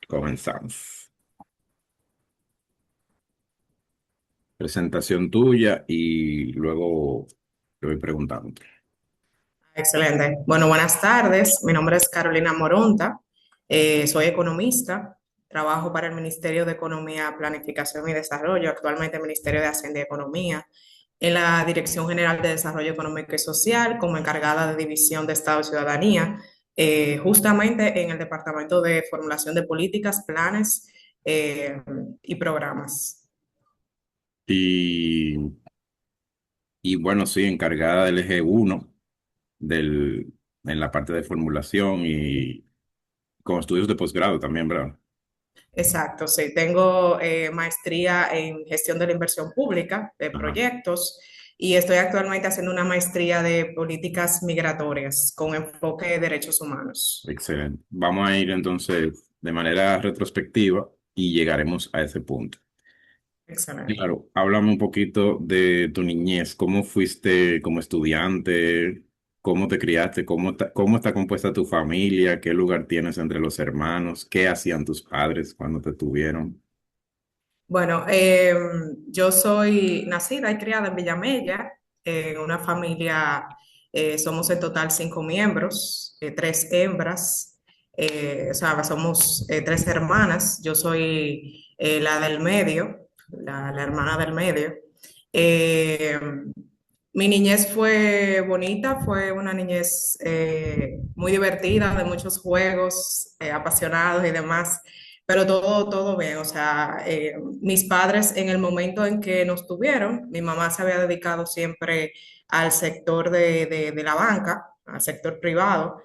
Comenzamos. Presentación tuya y luego te voy preguntando. Excelente. Bueno, buenas tardes. Mi nombre es Carolina Moronta. Soy economista. Trabajo para el Ministerio de Economía, Planificación y Desarrollo, actualmente el Ministerio de Hacienda y Economía, en la Dirección General de Desarrollo Económico y Social, como encargada de División de Estado y Ciudadanía, justamente en el Departamento de Formulación de Políticas, Planes eh, y Programas. Y, y bueno, sí, encargada del eje uno en la parte de formulación y con estudios de posgrado también, ¿verdad? Exacto, sí. Tengo maestría en gestión de la inversión pública, de Ajá, proyectos, y estoy actualmente haciendo una maestría de políticas migratorias con enfoque de derechos humanos. excelente. Vamos a ir entonces de manera retrospectiva y llegaremos a ese punto. Excelente. Claro, háblame un poquito de tu niñez, cómo fuiste como estudiante, cómo te criaste, cómo está compuesta tu familia, qué lugar tienes entre los hermanos, qué hacían tus padres cuando te tuvieron. Bueno, yo soy nacida y criada en Villamella, en una familia, somos en total 5 miembros, tres hembras, o sea, somos tres hermanas, yo soy la del medio, la hermana del medio. Eh, Mi niñez fue bonita, fue una niñez muy divertida, de muchos juegos, apasionados y demás, pero todo bien. O sea, mis padres en el momento en que nos tuvieron, mi mamá se había dedicado siempre al sector de la banca, al sector privado,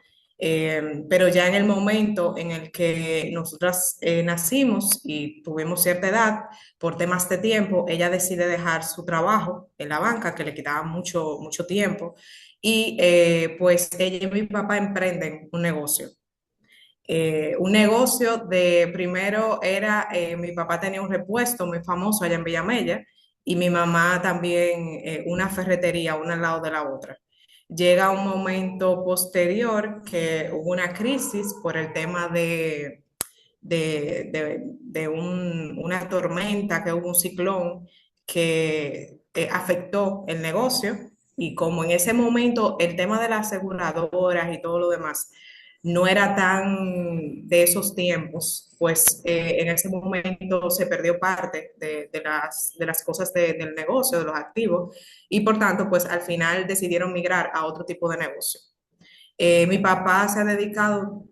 pero ya en el momento en el que nosotras nacimos y tuvimos cierta edad, por temas de tiempo, ella decide dejar su trabajo en la banca, que le quitaba mucho tiempo, y pues ella y mi papá emprenden un negocio. Un negocio de, primero era, mi papá tenía un repuesto muy famoso allá en Villamella, y mi mamá también una ferretería, una al lado de la otra. Llega un momento posterior que hubo una crisis por el tema de una tormenta, que hubo un ciclón que afectó el negocio, y como en ese momento el tema de las aseguradoras y todo lo demás no era tan de esos tiempos, pues en ese momento se perdió parte de las cosas del negocio, de los activos, y por tanto, pues al final decidieron migrar a otro tipo de negocio. Mi papá se ha dedicado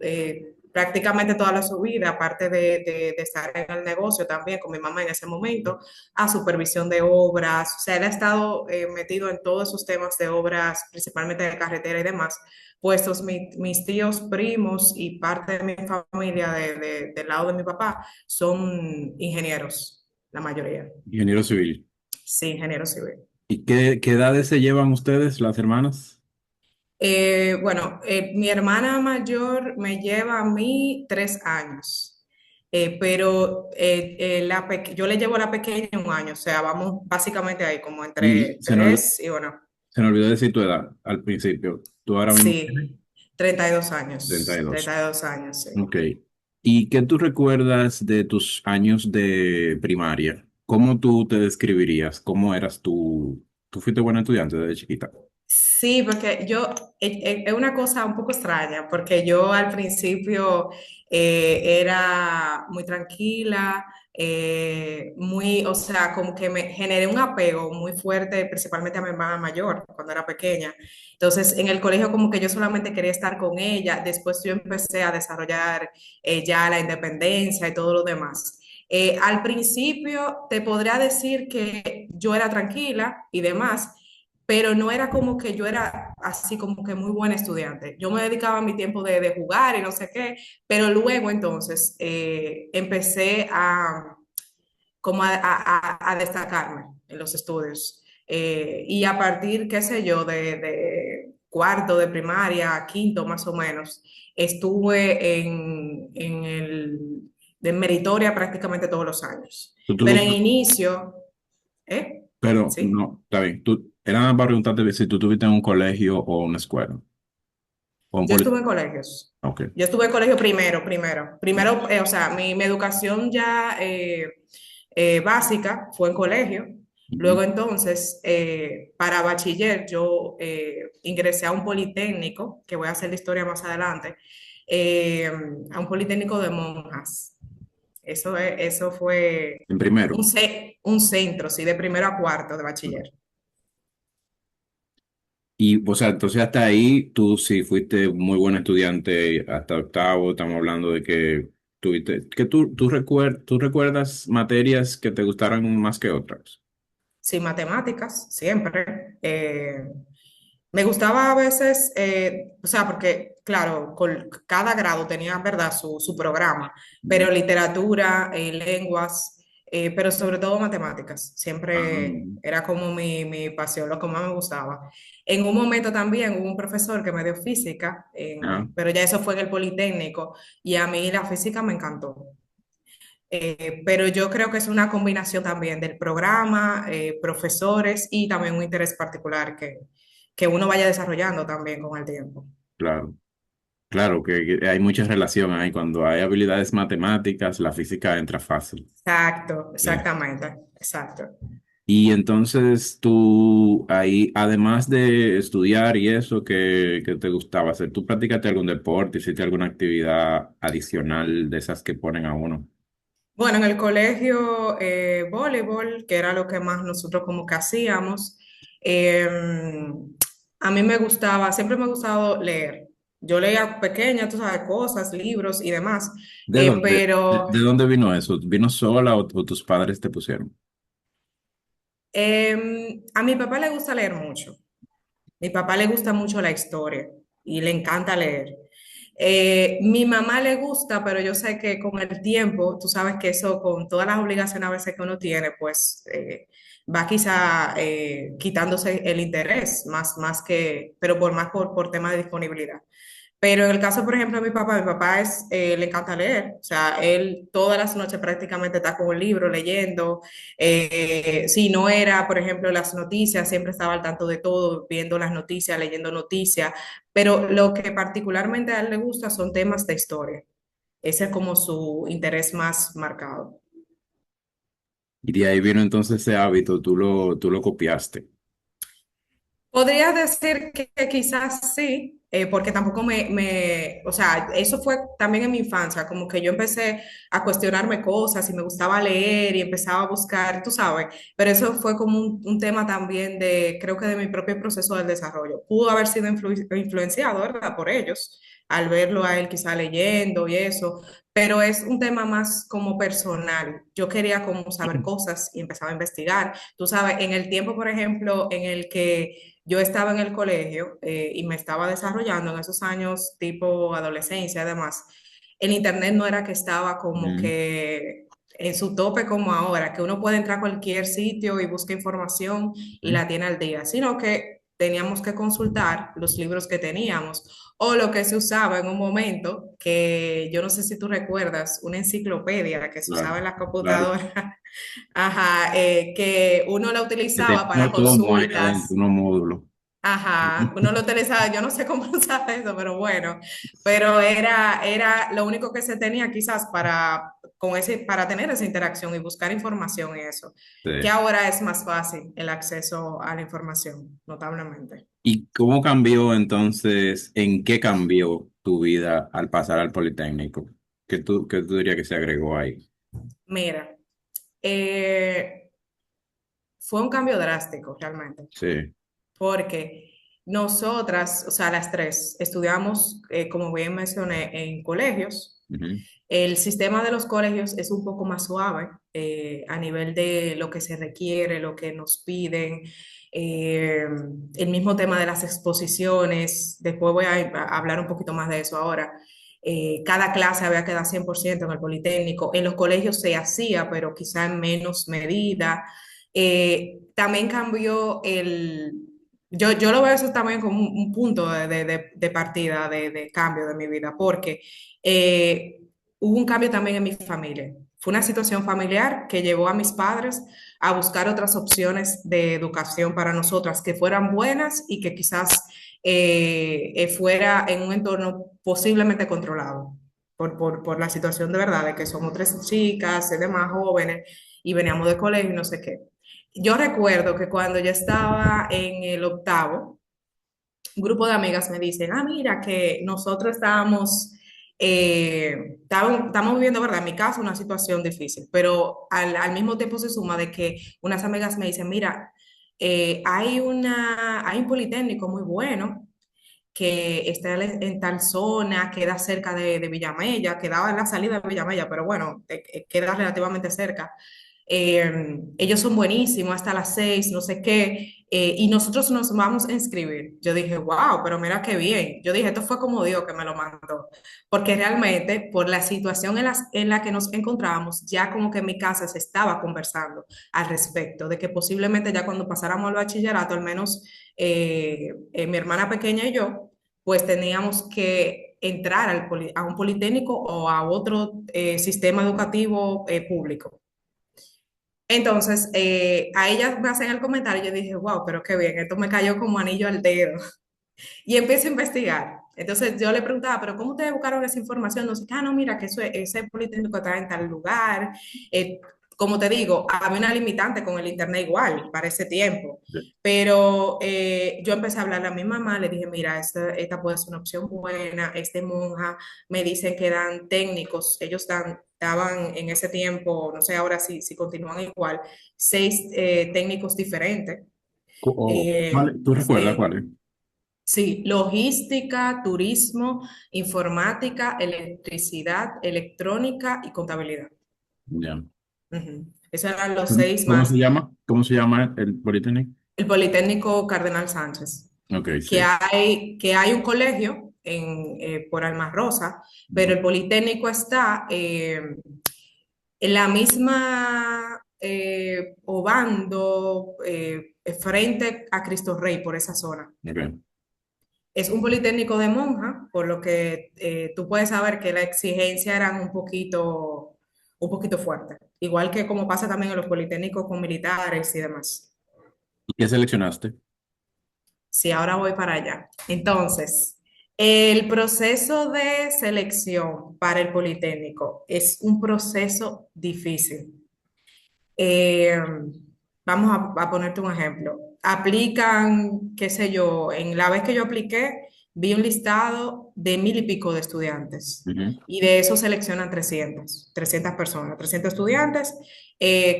prácticamente toda su vida, aparte de estar en el negocio también con mi mamá en ese momento, a supervisión de obras. O sea, él ha estado metido en todos esos temas de obras, principalmente de carretera y demás, puestos mis tíos, primos y parte de mi familia del lado de mi papá son ingenieros, la mayoría. Ingeniero civil. Sí, ingenieros civiles. ¿Y qué edades se llevan ustedes, las hermanas? Bueno, mi hermana mayor me lleva a mí 3 años, pero yo le llevo a la pequeña un año, o sea, vamos básicamente ahí como Y entre tres y bueno, se me olvidó decir tu edad al principio. Tú ahora mismo tienes sí, 32 32. años, 32 años, sí. Ok. ¿Y qué tú recuerdas de tus años de primaria? ¿Cómo tú te describirías? ¿Cómo eras tú? ¿Tú fuiste buena estudiante desde chiquita? Sí, porque es una cosa un poco extraña, porque yo al principio era muy tranquila, o sea, como que me generé un apego muy fuerte, principalmente a mi hermana mayor cuando era pequeña. Entonces, en el colegio como que yo solamente quería estar con ella, después yo empecé a desarrollar ya la independencia y todo lo demás. Al principio te podría decir que yo era tranquila y demás, pero no era como que yo era así como que muy buena estudiante. Yo me dedicaba mi tiempo de jugar y no sé qué, pero luego entonces empecé como a destacarme en los estudios. Y a partir, qué sé yo, de cuarto de primaria, quinto más o menos, estuve de meritoria prácticamente todos los años. Tú Pero en tuviste, inicio, ¿eh? pero ¿Sí? no, está bien. Era para preguntarte si tú tuviste en un colegio o una escuela. ¿O un Yo poli- estuve en colegios. Ok. Yo estuve en colegio primero, o sea, mi educación ya básica fue en colegio. Ujú. Luego entonces, para bachiller, yo ingresé a un politécnico, que voy a hacer la historia más adelante, eh, a un politécnico de monjas. Eso fue En primero. un centro, sí, de primero a cuarto de bachiller. Y, o sea, entonces hasta ahí tú sí fuiste muy buen estudiante hasta octavo. Estamos hablando de que tuviste, que tú recuerdas materias que te gustaran más que otras. Sí, matemáticas, siempre. Me gustaba a veces, o sea, porque, claro, con cada grado tenía, ¿verdad?, su programa, Ujú. pero literatura, lenguas, pero sobre todo matemáticas. Ah, Siempre era como mi pasión, lo que más me gustaba. En un momento también hubo un profesor que me dio física, ah, pero ya eso fue en el Politécnico, y a mí la física me encantó. Pero yo creo que es una combinación también del programa, profesores y también un interés particular que uno vaya desarrollando también con el tiempo. claro. Claro que hay mucha relación ahí. Cuando hay habilidades matemáticas, la física entra fácil. Exacto, Sí. exactamente, exacto. Y entonces tú ahí, además de estudiar y eso que te gustaba hacer, ¿tú practicaste algún deporte, hiciste alguna actividad adicional de esas que ponen a uno? Bueno, en el colegio, voleibol, que era lo que más nosotros como que hacíamos. Eh, a mí me gustaba, siempre me ha gustado leer. Yo leía pequeña, tú sabes, cosas, libros y demás, ¿De dónde? pero De dónde vino eso? ¿Vino sola o tus padres te pusieron? a mi papá le gusta leer mucho. Mi papá le gusta mucho la historia y le encanta leer. Mi mamá le gusta, pero yo sé que con el tiempo, tú sabes que eso, con todas las obligaciones a veces que uno tiene, pues va quizá quitándose el interés, más que, pero por tema de disponibilidad. Pero en el caso, por ejemplo, de mi papá le encanta leer, o sea, él todas las noches prácticamente está con un libro leyendo. Si no era, por ejemplo, las noticias, siempre estaba al tanto de todo, viendo las noticias, leyendo noticias, pero lo que particularmente a él le gusta son temas de historia. Ese es como su interés más marcado. Y de ahí vino entonces ese hábito, tú lo copiaste. Podría decir que quizás sí, porque tampoco o sea, eso fue también en mi infancia, como que yo empecé a cuestionarme cosas y me gustaba leer y empezaba a buscar, tú sabes, pero eso fue como un tema también de, creo que de mi propio proceso del desarrollo. Pudo haber sido influenciado, ¿verdad? Por ellos, al verlo a él quizá leyendo y eso, pero es un tema más como personal. Yo quería como saber cosas y empezaba a investigar. Tú sabes, en el tiempo, por ejemplo, en el que yo estaba en el colegio y me estaba desarrollando en esos años tipo adolescencia, además. El internet no era que estaba como Ujú. que en su tope como ahora, que uno puede entrar a cualquier sitio y busca información y la tiene al día, sino que teníamos que consultar los libros que teníamos o lo que se usaba en un momento, que yo no sé si tú recuerdas, una enciclopedia que se usaba Claro, en la claro. computadora. Ajá, que uno la Que utilizaba tenía para unos tomos ahí adentro, consultas. unos módulos. Ajá, uno lo utilizaba, yo no sé cómo usaba eso, pero bueno, pero era lo único que se tenía quizás para tener esa interacción y buscar información y eso, que Sí. ahora es más fácil el acceso a la información, notablemente. ¿Y cómo cambió entonces, en qué cambió tu vida al pasar al Politécnico? Qué tú dirías que se agregó ahí? Mira, eh, fue un cambio drástico realmente. Sí. Porque nosotras, o sea, las tres, estudiamos, como bien mencioné, en colegios. Ujú. El sistema de los colegios es un poco más suave a nivel de lo que se requiere, lo que nos piden, eh, el mismo tema de las exposiciones. Después voy a hablar un poquito más de eso ahora. Cada clase había que dar 100% en el Politécnico. En los colegios se hacía, pero quizá en menos medida. También cambió yo lo veo eso también como un punto de partida, de cambio de mi vida, porque hubo un cambio también en mi familia. Fue una situación familiar que llevó a mis padres a buscar otras opciones de educación para nosotras que fueran buenas y que quizás fuera en un entorno posiblemente controlado por la situación de verdad de que somos tres chicas, de más jóvenes y veníamos de colegio y no sé qué. Yo recuerdo que cuando yo estaba en el octavo, un grupo de amigas me dicen, ah, mira, que nosotros estamos viviendo, ¿verdad? En mi caso, una situación difícil, pero al mismo tiempo se suma de que unas amigas me dicen, mira, hay un politécnico muy bueno que está en tal zona, queda cerca de Villamella, quedaba en la salida de Villamella, pero bueno, queda relativamente cerca. Ellos son buenísimos hasta las 6, no sé qué, y nosotros nos vamos a inscribir. Yo dije, wow, pero mira qué bien. Yo dije, esto fue como Dios que me lo mandó, porque realmente por la situación en la que nos encontrábamos, ya como que en mi casa se estaba conversando al respecto, de que posiblemente ya cuando pasáramos al bachillerato, al menos mi hermana pequeña y yo, pues teníamos que entrar a un politécnico o a otro sistema educativo público. Entonces, a ellas me hacen el comentario y yo dije, wow, pero qué bien, esto me cayó como anillo al dedo. Y empiezo a investigar. Entonces yo le preguntaba, pero ¿cómo ustedes buscaron esa información? No sé, ah, no, mira, que ese politécnico está en tal lugar. Como te digo, había una limitante con el internet igual para ese tiempo. Pero yo empecé a hablarle a mi mamá, le dije, mira, esta puede ser una opción buena, es de monja, me dicen que dan técnicos, daban en ese tiempo, no sé ahora si continúan igual, 6 técnicos diferentes. ¿Cuál, tú recuerdas Sí. cuál es? Sí, logística, turismo, informática, electricidad, electrónica y contabilidad. Ya. Ujú. Esos eran los 6 ¿Cómo se más. llama? ¿Cómo se llama el Politécnico? El Politécnico Cardenal Sánchez, Ok, sí. que hay un colegio por Alma Rosa, pero el Politécnico está en la misma Obando, frente a Cristo Rey, por esa zona. Ok. Es un politécnico de monja, por lo que tú puedes saber que la exigencia eran un poquito fuerte. Igual que como pasa también en los politécnicos con militares y demás. ¿Y qué seleccionaste? Sí, ahora voy para allá. Entonces, el proceso de selección para el politécnico es un proceso difícil. Eh, vamos a ponerte un ejemplo. Aplican, qué sé yo, en la vez que yo apliqué, vi un listado de 1.000 y pico de estudiantes Ujú. y de eso seleccionan 300 personas, 300 estudiantes,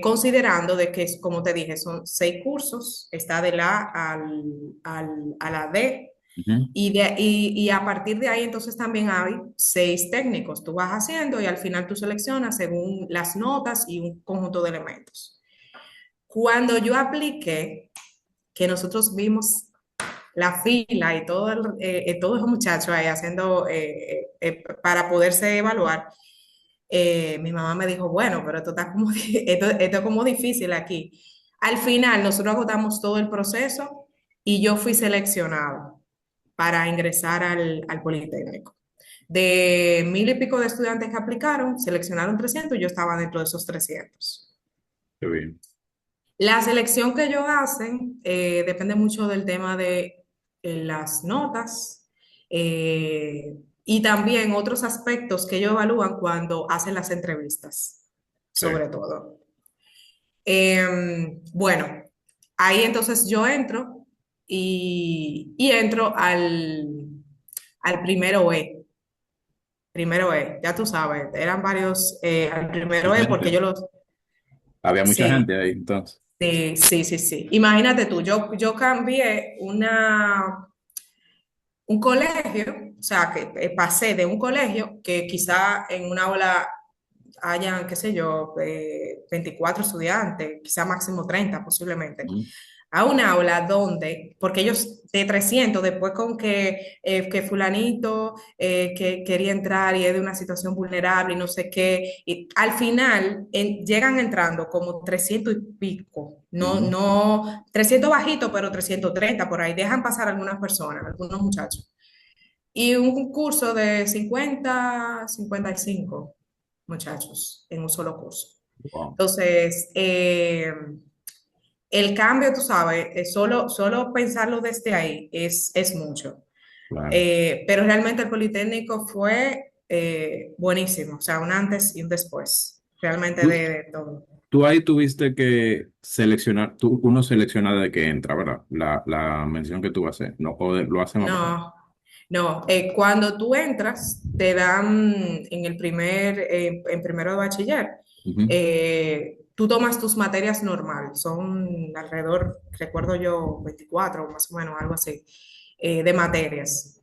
considerando de que, como te dije, son 6 cursos, está de la a la D. Ujú. Y a partir de ahí, entonces también hay 6 técnicos. Tú vas haciendo y al final tú seleccionas según las notas y un conjunto de elementos. Cuando yo apliqué, que nosotros vimos la fila y todos los muchachos ahí haciendo para poderse evaluar, mi mamá me dijo, bueno, pero esto está como, esto es como difícil aquí. Al final, nosotros agotamos todo el proceso y yo fui seleccionada para ingresar al Politécnico. De 1.000 y pico de estudiantes que aplicaron, seleccionaron 300 y yo estaba dentro de esos 300. Qué bien. La selección que ellos hacen depende mucho del tema de las notas y también otros aspectos que ellos evalúan cuando hacen las entrevistas, Sí. sobre todo. Bueno, ahí entonces yo entro y entro al primero Primero ya tú sabes, eran varios al primero Mucha porque gente. yo los... Había mucha Sí, gente ahí, entonces. sí, sí, sí, sí. Imagínate tú, yo cambié un colegio, o sea, que pasé de un colegio que quizá en una aula hayan, qué sé yo, 24 estudiantes, quizá máximo 30 posiblemente, Ujú. a un aula donde, porque ellos de 300 después con que fulanito que quería entrar y es de una situación vulnerable y no sé qué, y al final llegan entrando como 300 y pico, no, Ujú. no, 300 bajito, pero 330 por ahí, dejan pasar algunas personas, algunos muchachos. Y un curso de 50, 55. muchachos en un solo curso. Wow, Entonces, el cambio, tú sabes, solo pensarlo desde ahí es mucho. claro. Pero realmente el Politécnico fue buenísimo, o sea, un antes y un después, realmente Tú, de todo. tú ahí tuviste que seleccionar, uno selecciona de qué entra, ¿verdad? La mención que tú vas a hacer, no, lo hacen aparte. No, no, cuando tú entras, te dan en primero de bachiller, Ujú. tú tomas tus materias normal, son alrededor, recuerdo yo, 24 más o menos, algo así, de materias.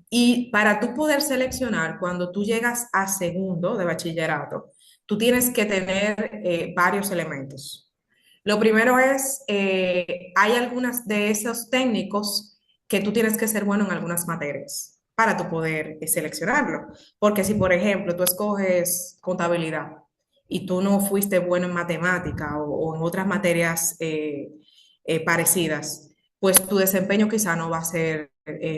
Y para tú poder seleccionar, cuando tú llegas a segundo de bachillerato, tú tienes que tener varios elementos. Lo primero es, hay algunas de esos técnicos que tú tienes que ser bueno en algunas materias para tú poder seleccionarlo. Porque si, por ejemplo, tú escoges contabilidad y tú no fuiste bueno en matemática o en otras materias parecidas, pues tu desempeño quizá no va a ser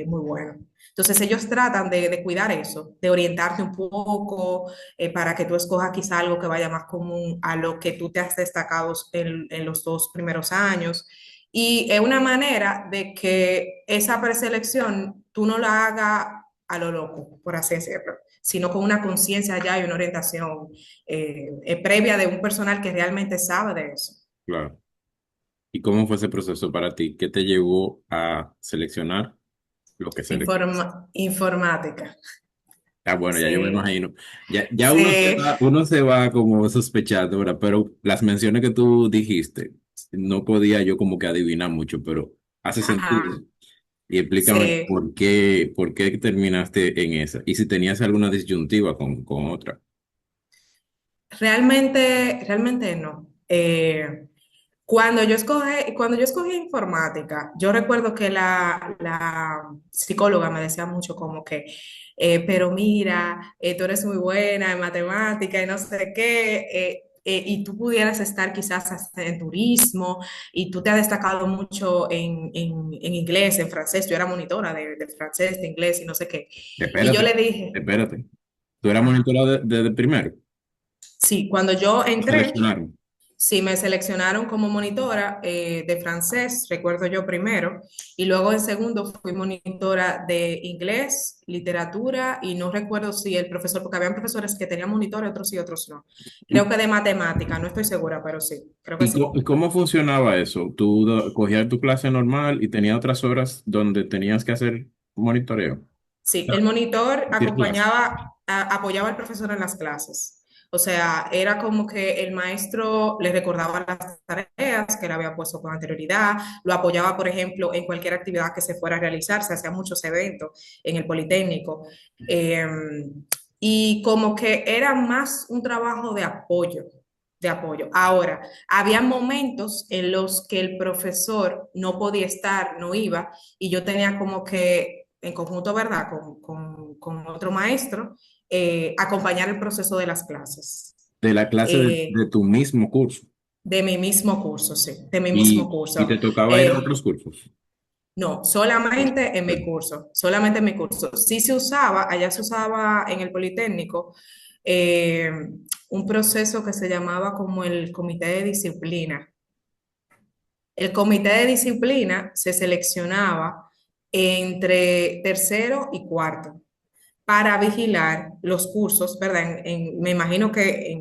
muy bueno. Entonces ellos tratan de cuidar eso, de orientarte un poco para que tú escojas quizá algo que vaya más común a lo que tú te has destacado en los dos primeros años. Y es una manera de que esa preselección tú no la hagas a lo loco, por así decirlo, sino con una conciencia ya y una orientación previa de un personal que realmente sabe de eso. Claro. ¿Y cómo fue ese proceso para ti? ¿Qué te llevó a seleccionar lo que seleccionaste? Informática. Ah, bueno, ya yo me Sí, imagino. Ya sí, uno se va como sospechando, ¿verdad? Pero las menciones que tú dijiste, no podía yo como que adivinar mucho, pero hace sentido. ajá, Y explícame sí. por qué terminaste en esa. Y si tenías alguna disyuntiva con otra. Realmente no. Cuando yo escogí informática, yo recuerdo que la psicóloga me decía mucho como que, pero mira, tú eres muy buena en matemática y no sé qué, y tú pudieras estar quizás hasta en turismo, y tú te has destacado mucho en inglés, en francés, yo era monitora de francés, de inglés y no sé qué. Y yo Espérate, le dije, espérate. ¿Tú eras ajá, monitora desde primero? sí, cuando yo entré. Seleccionaron. Sí, me seleccionaron como monitora de francés, recuerdo yo primero, y luego en segundo fui monitora de inglés, literatura, y no recuerdo si el profesor, porque habían profesores que tenían monitor, otros sí, otros no. Creo que de matemática, no estoy segura, pero sí, creo que ¿Y sí. cómo funcionaba eso? ¿Tú cogías tu clase normal y tenías otras horas donde tenías que hacer monitoreo? Sí, el Ah, monitor decir clase. apoyaba al profesor en las clases. O sea, era como que el maestro le recordaba las tareas que le había puesto con anterioridad, lo apoyaba, por ejemplo, en cualquier actividad que se fuera a realizar, se hacían muchos eventos en el Politécnico. Eh, y como que era más un trabajo de apoyo, de apoyo. Ahora, había momentos en los que el profesor no podía estar, no iba, y yo tenía como que, en conjunto, ¿verdad?, con otro maestro, acompañar el proceso de las clases, De la clase eh, de tu mismo curso. de mi mismo curso, sí, de mi mismo Y curso. te tocaba ir a Eh, otros cursos. no, solamente en mi curso, solamente en mi curso. Sí se usaba, allá se usaba en el Politécnico, eh, un proceso que se llamaba como el comité de disciplina. El comité de disciplina se seleccionaba entre tercero y cuarto para vigilar los cursos, ¿verdad? Me imagino que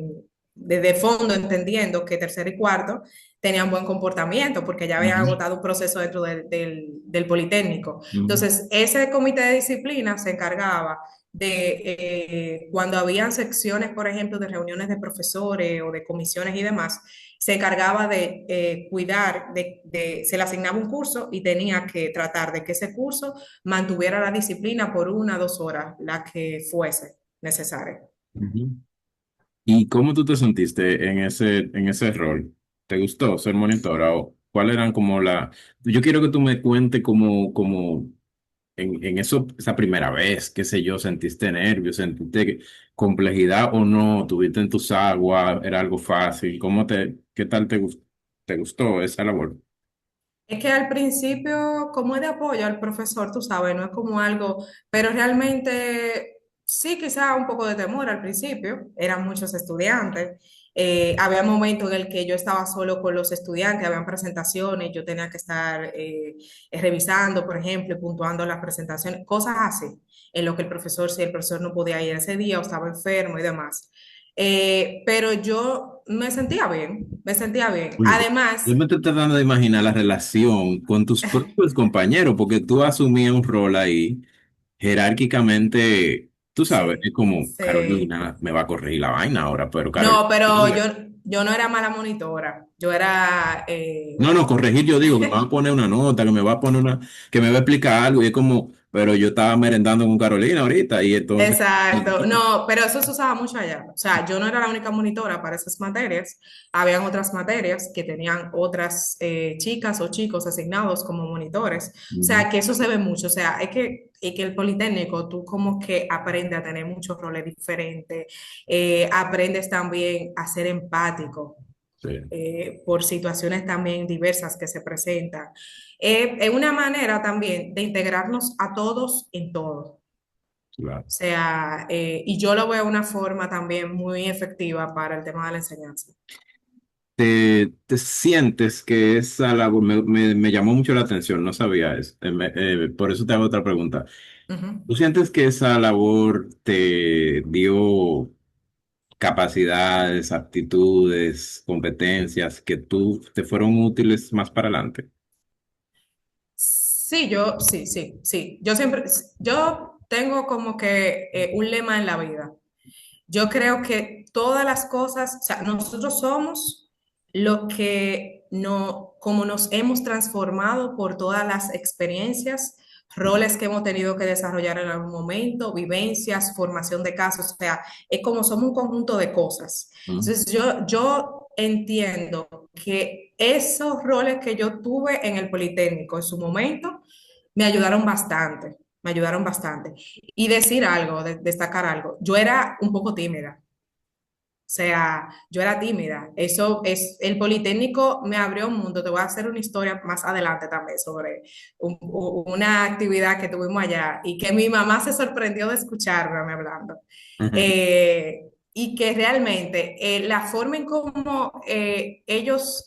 desde fondo entendiendo que tercero y cuarto tenían buen comportamiento porque ya habían Ujú, agotado un proceso dentro del Politécnico. ujú. Entonces, ese comité de disciplina se encargaba de cuando habían secciones, por ejemplo, de reuniones de profesores o de comisiones y demás, se encargaba de cuidar, se le asignaba un curso y tenía que tratar de que ese curso mantuviera la disciplina por 1 o 2 horas, la que fuese necesaria. Ujú. ¿Y cómo tú te sentiste en ese rol? ¿Te gustó ser monitora o cuál eran como la... Yo quiero que tú me cuentes como en eso, esa primera vez, qué sé yo, sentiste nervios, sentiste complejidad o no, tuviste en tus aguas, era algo fácil, qué tal te gustó esa labor? Es que al principio, como es de apoyo al profesor, tú sabes, no es como algo, pero realmente Sí, quizá un poco de temor al principio, eran muchos estudiantes. Había momentos en el que yo estaba solo con los estudiantes, habían presentaciones, yo tenía que estar revisando, por ejemplo, y puntuando las presentaciones, cosas así, en lo que el profesor, si el profesor no podía ir ese día o estaba enfermo y demás. Pero yo me sentía bien, me sentía bien. Oye, Además, yo me estoy tratando de imaginar la relación con tus propios compañeros, porque tú asumías un rol ahí jerárquicamente, tú sabes, es sí, como sí. Carolina me va a corregir la vaina ahora, pero Carolina. No, pero yo no era mala monitora, yo era... No, no, corregir, yo digo que me va a poner una nota, que me va a poner una, que me va a explicar algo, y es como, pero yo estaba merendando con Carolina ahorita, y entonces, Exacto, no, pero eso se usaba mucho allá. O sea, yo no era la única monitora para esas materias. Habían otras materias que tenían otras chicas o chicos asignados como monitores. O ujú, sea, que eso se ve mucho. O sea, es que el Politécnico, tú como que aprendes a tener muchos roles diferentes. Aprendes también a ser empático sí, por situaciones también diversas que se presentan. Es una manera también de integrarnos a todos en todo. claro. O sea, y yo lo veo de una forma también muy efectiva para el tema de la enseñanza. Te sientes que esa labor me llamó mucho la atención, no sabía eso. Por eso te hago otra pregunta. Ujú. ¿Tú sientes que esa labor te dio capacidades, aptitudes, competencias que tú te fueron útiles más para adelante? Sí, sí. Yo tengo como que un lema en la vida. Yo creo que todas las cosas, o sea, nosotros somos lo que no, como nos hemos transformado por todas las experiencias, roles que hemos tenido que desarrollar en algún momento, vivencias, formación de casos, o sea, es como somos un conjunto de cosas. Ujú. Entonces, yo entiendo que esos roles que yo tuve en el Politécnico en su momento me ayudaron bastante, me ayudaron bastante. Y decir algo, destacar algo, yo era un poco tímida. O sea, yo era tímida. Eso es, el Politécnico me abrió un mundo. Te voy a hacer una historia más adelante también sobre una actividad que tuvimos allá y que mi mamá se sorprendió de escucharme hablando. Y que realmente la forma en cómo ellos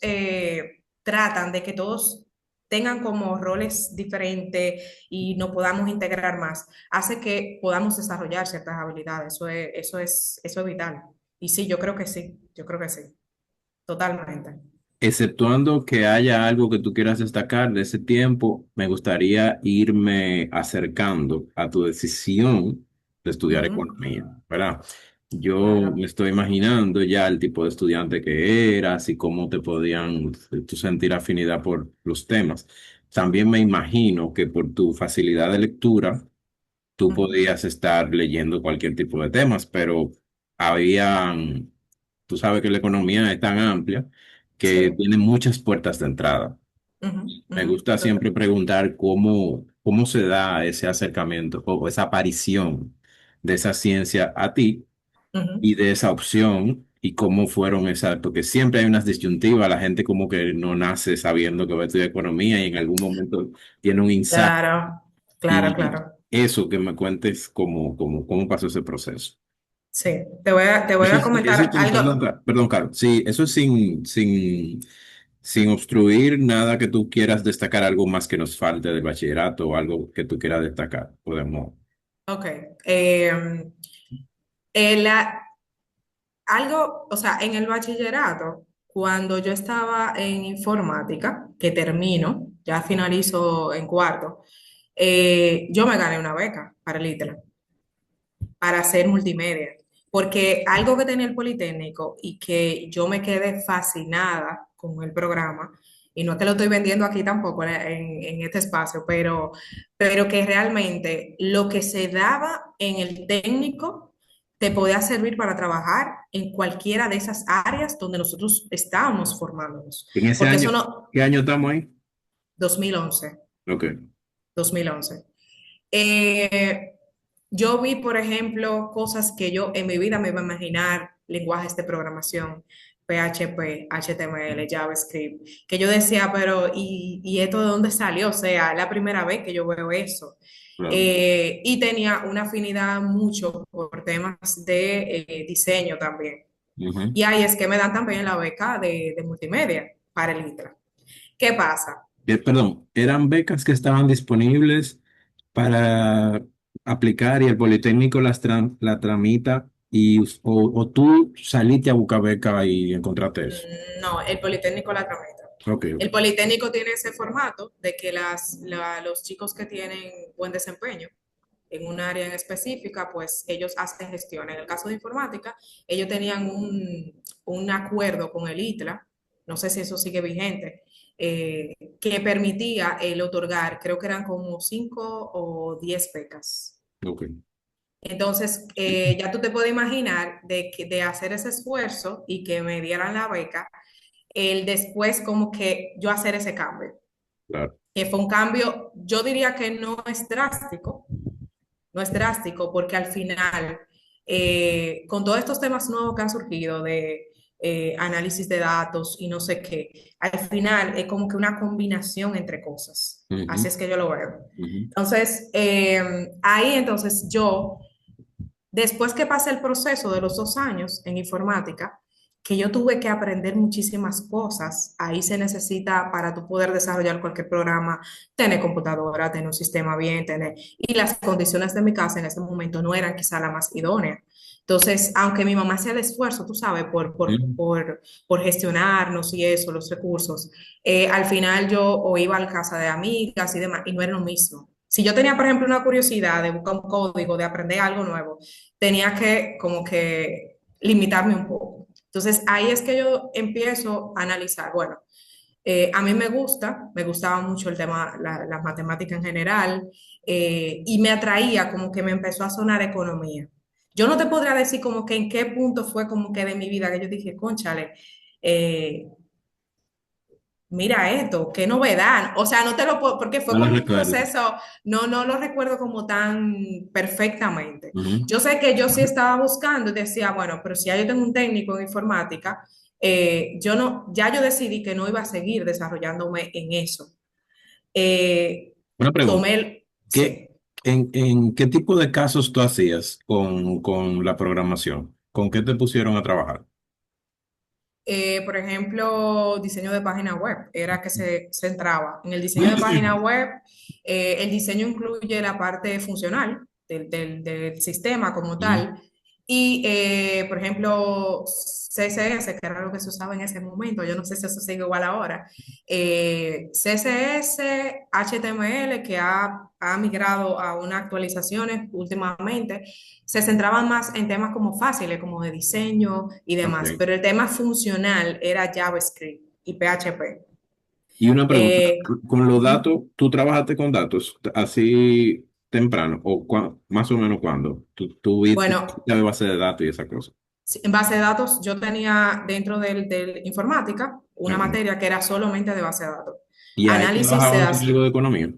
tratan de que todos tengan como roles diferentes y nos podamos integrar más, hace que podamos desarrollar ciertas habilidades. Eso es vital. Y sí, yo creo que sí, totalmente. Exceptuando que haya algo que tú quieras destacar de ese tiempo, me gustaría irme acercando a tu decisión de estudiar Ujú, economía, ¿verdad? Yo me claro. estoy imaginando ya el tipo de estudiante que eras y cómo te podían tú sentir afinidad por los temas. También me imagino que por tu facilidad de lectura, tú Ujú, podías estar leyendo cualquier tipo de temas, pero habían, tú sabes que la economía es tan amplia que sí. tiene muchas puertas de entrada. Ujú, Me ujú, gusta total. siempre preguntar cómo se da ese acercamiento o esa aparición de esa ciencia a ti Ujú, y de esa opción y cómo fueron esas, porque siempre hay unas disyuntivas, la gente como que no nace sabiendo que va a estudiar economía y en algún momento tiene un insight claro, claro, y claro. eso que me cuentes cómo pasó ese proceso. Sí, te voy a Eso comentar perdón, algo. perdón, Carlos. Sí, eso es sin obstruir nada que tú quieras destacar, algo más que nos falte del bachillerato o algo que tú quieras destacar. Podemos. Ok. eh, eh, la- Algo, o sea, en el bachillerato, cuando yo estaba en informática, que termino, ya finalizo en cuarto, yo me gané una beca para el ITLA, para hacer multimedia. Porque algo que tenía el Politécnico y que yo me quedé fascinada con el programa, y no es que lo estoy vendiendo aquí tampoco en este espacio, pero que realmente lo que se daba en el técnico te podía servir para trabajar en cualquiera de esas áreas donde nosotros estábamos formándonos. En ese Porque año, eso no, ¿qué año estamos ahí? 2011, Ok. 2011. Eh, yo vi, por ejemplo, cosas que yo en mi vida me iba a imaginar, lenguajes de programación, PHP, HTML, JavaScript, que yo decía, pero ¿y esto de dónde salió? O sea, es la primera vez que yo veo eso. claro. Y tenía una afinidad mucho por temas de diseño también. Ujú. Y ahí es que me dan también la beca de multimedia para el ITRA. ¿Qué pasa? Perdón, ¿eran becas que estaban disponibles para aplicar y el Politécnico la tramita o tú saliste a buscar beca y encontraste eso? No, el Politécnico la tramita. Ok, ok. El Politécnico tiene ese formato de que los chicos que tienen buen desempeño en un área en específica, pues ellos hacen gestión. En el caso de informática, ellos tenían un acuerdo con el ITLA, no sé si eso sigue vigente, que permitía el otorgar, creo que eran como 5 o 10 becas. Ok. Entonces, ya tú te puedes imaginar de hacer ese esfuerzo y que me dieran la beca, el después como que yo hacer ese cambio, Claro. que fue un cambio, yo diría que no es drástico, no es drástico porque al final, con todos estos temas nuevos que han surgido de análisis de datos y no sé qué, al final es como que una combinación entre cosas. Así Ujú, es que yo lo veo. ujú. Entonces, ahí entonces yo después que pasé el proceso de los 2 años en informática, que yo tuve que aprender muchísimas cosas, ahí se necesita para tú poder desarrollar cualquier programa, tener computadora, tener un sistema bien, y las condiciones de mi casa en ese momento no eran quizá la más idónea. Entonces, aunque mi mamá hacía el esfuerzo, tú sabes, Ujú. por gestionarnos y eso, los recursos, al final yo o iba a la casa de amigas y demás, y no era lo mismo. Si yo tenía, por ejemplo, una curiosidad de buscar un código, de aprender algo nuevo, tenía que como que limitarme un poco. Entonces ahí es que yo empiezo a analizar, bueno, a mí me gustaba mucho el tema, las matemáticas en general, y me atraía como que me empezó a sonar economía. Yo no te podría decir como que en qué punto fue como que de mi vida que yo dije, cónchale, eh, mira esto, qué novedad. O sea, no te lo puedo, porque fue No lo como un recuerdo. proceso, no lo recuerdo como tan perfectamente. Ujú. Yo sé que yo sí estaba buscando y decía, bueno, pero si ya yo tengo un técnico en informática, yo no, ya yo decidí que no iba a seguir desarrollándome en eso. Eh, Una pregunta. tomé ¿Qué, sí. en qué tipo de casos tú hacías con la programación? ¿Con qué te pusieron a trabajar? Por ejemplo, diseño de página web, era que se centraba en el diseño de página web. El diseño incluye la parte funcional del sistema como Ujú. tal. Y, por ejemplo, CSS, que era lo que se usaba en ese momento, yo no sé si eso sigue igual ahora. CSS, HTML, que ha migrado a unas actualizaciones últimamente, se centraban más en temas como fáciles, como de diseño y demás, Ok. pero el tema funcional era JavaScript y PHP. Y una pregunta, Eh, con los ujú. datos, ¿tú trabajaste con datos así temprano o más o menos cuándo? ¿Tú viste Bueno, la base de datos y esa cosa? sí, en base de datos yo tenía dentro del informática una Ok. materia que era solamente de base de datos. ¿Y ahí Análisis se trabajaban con hace, algo de economía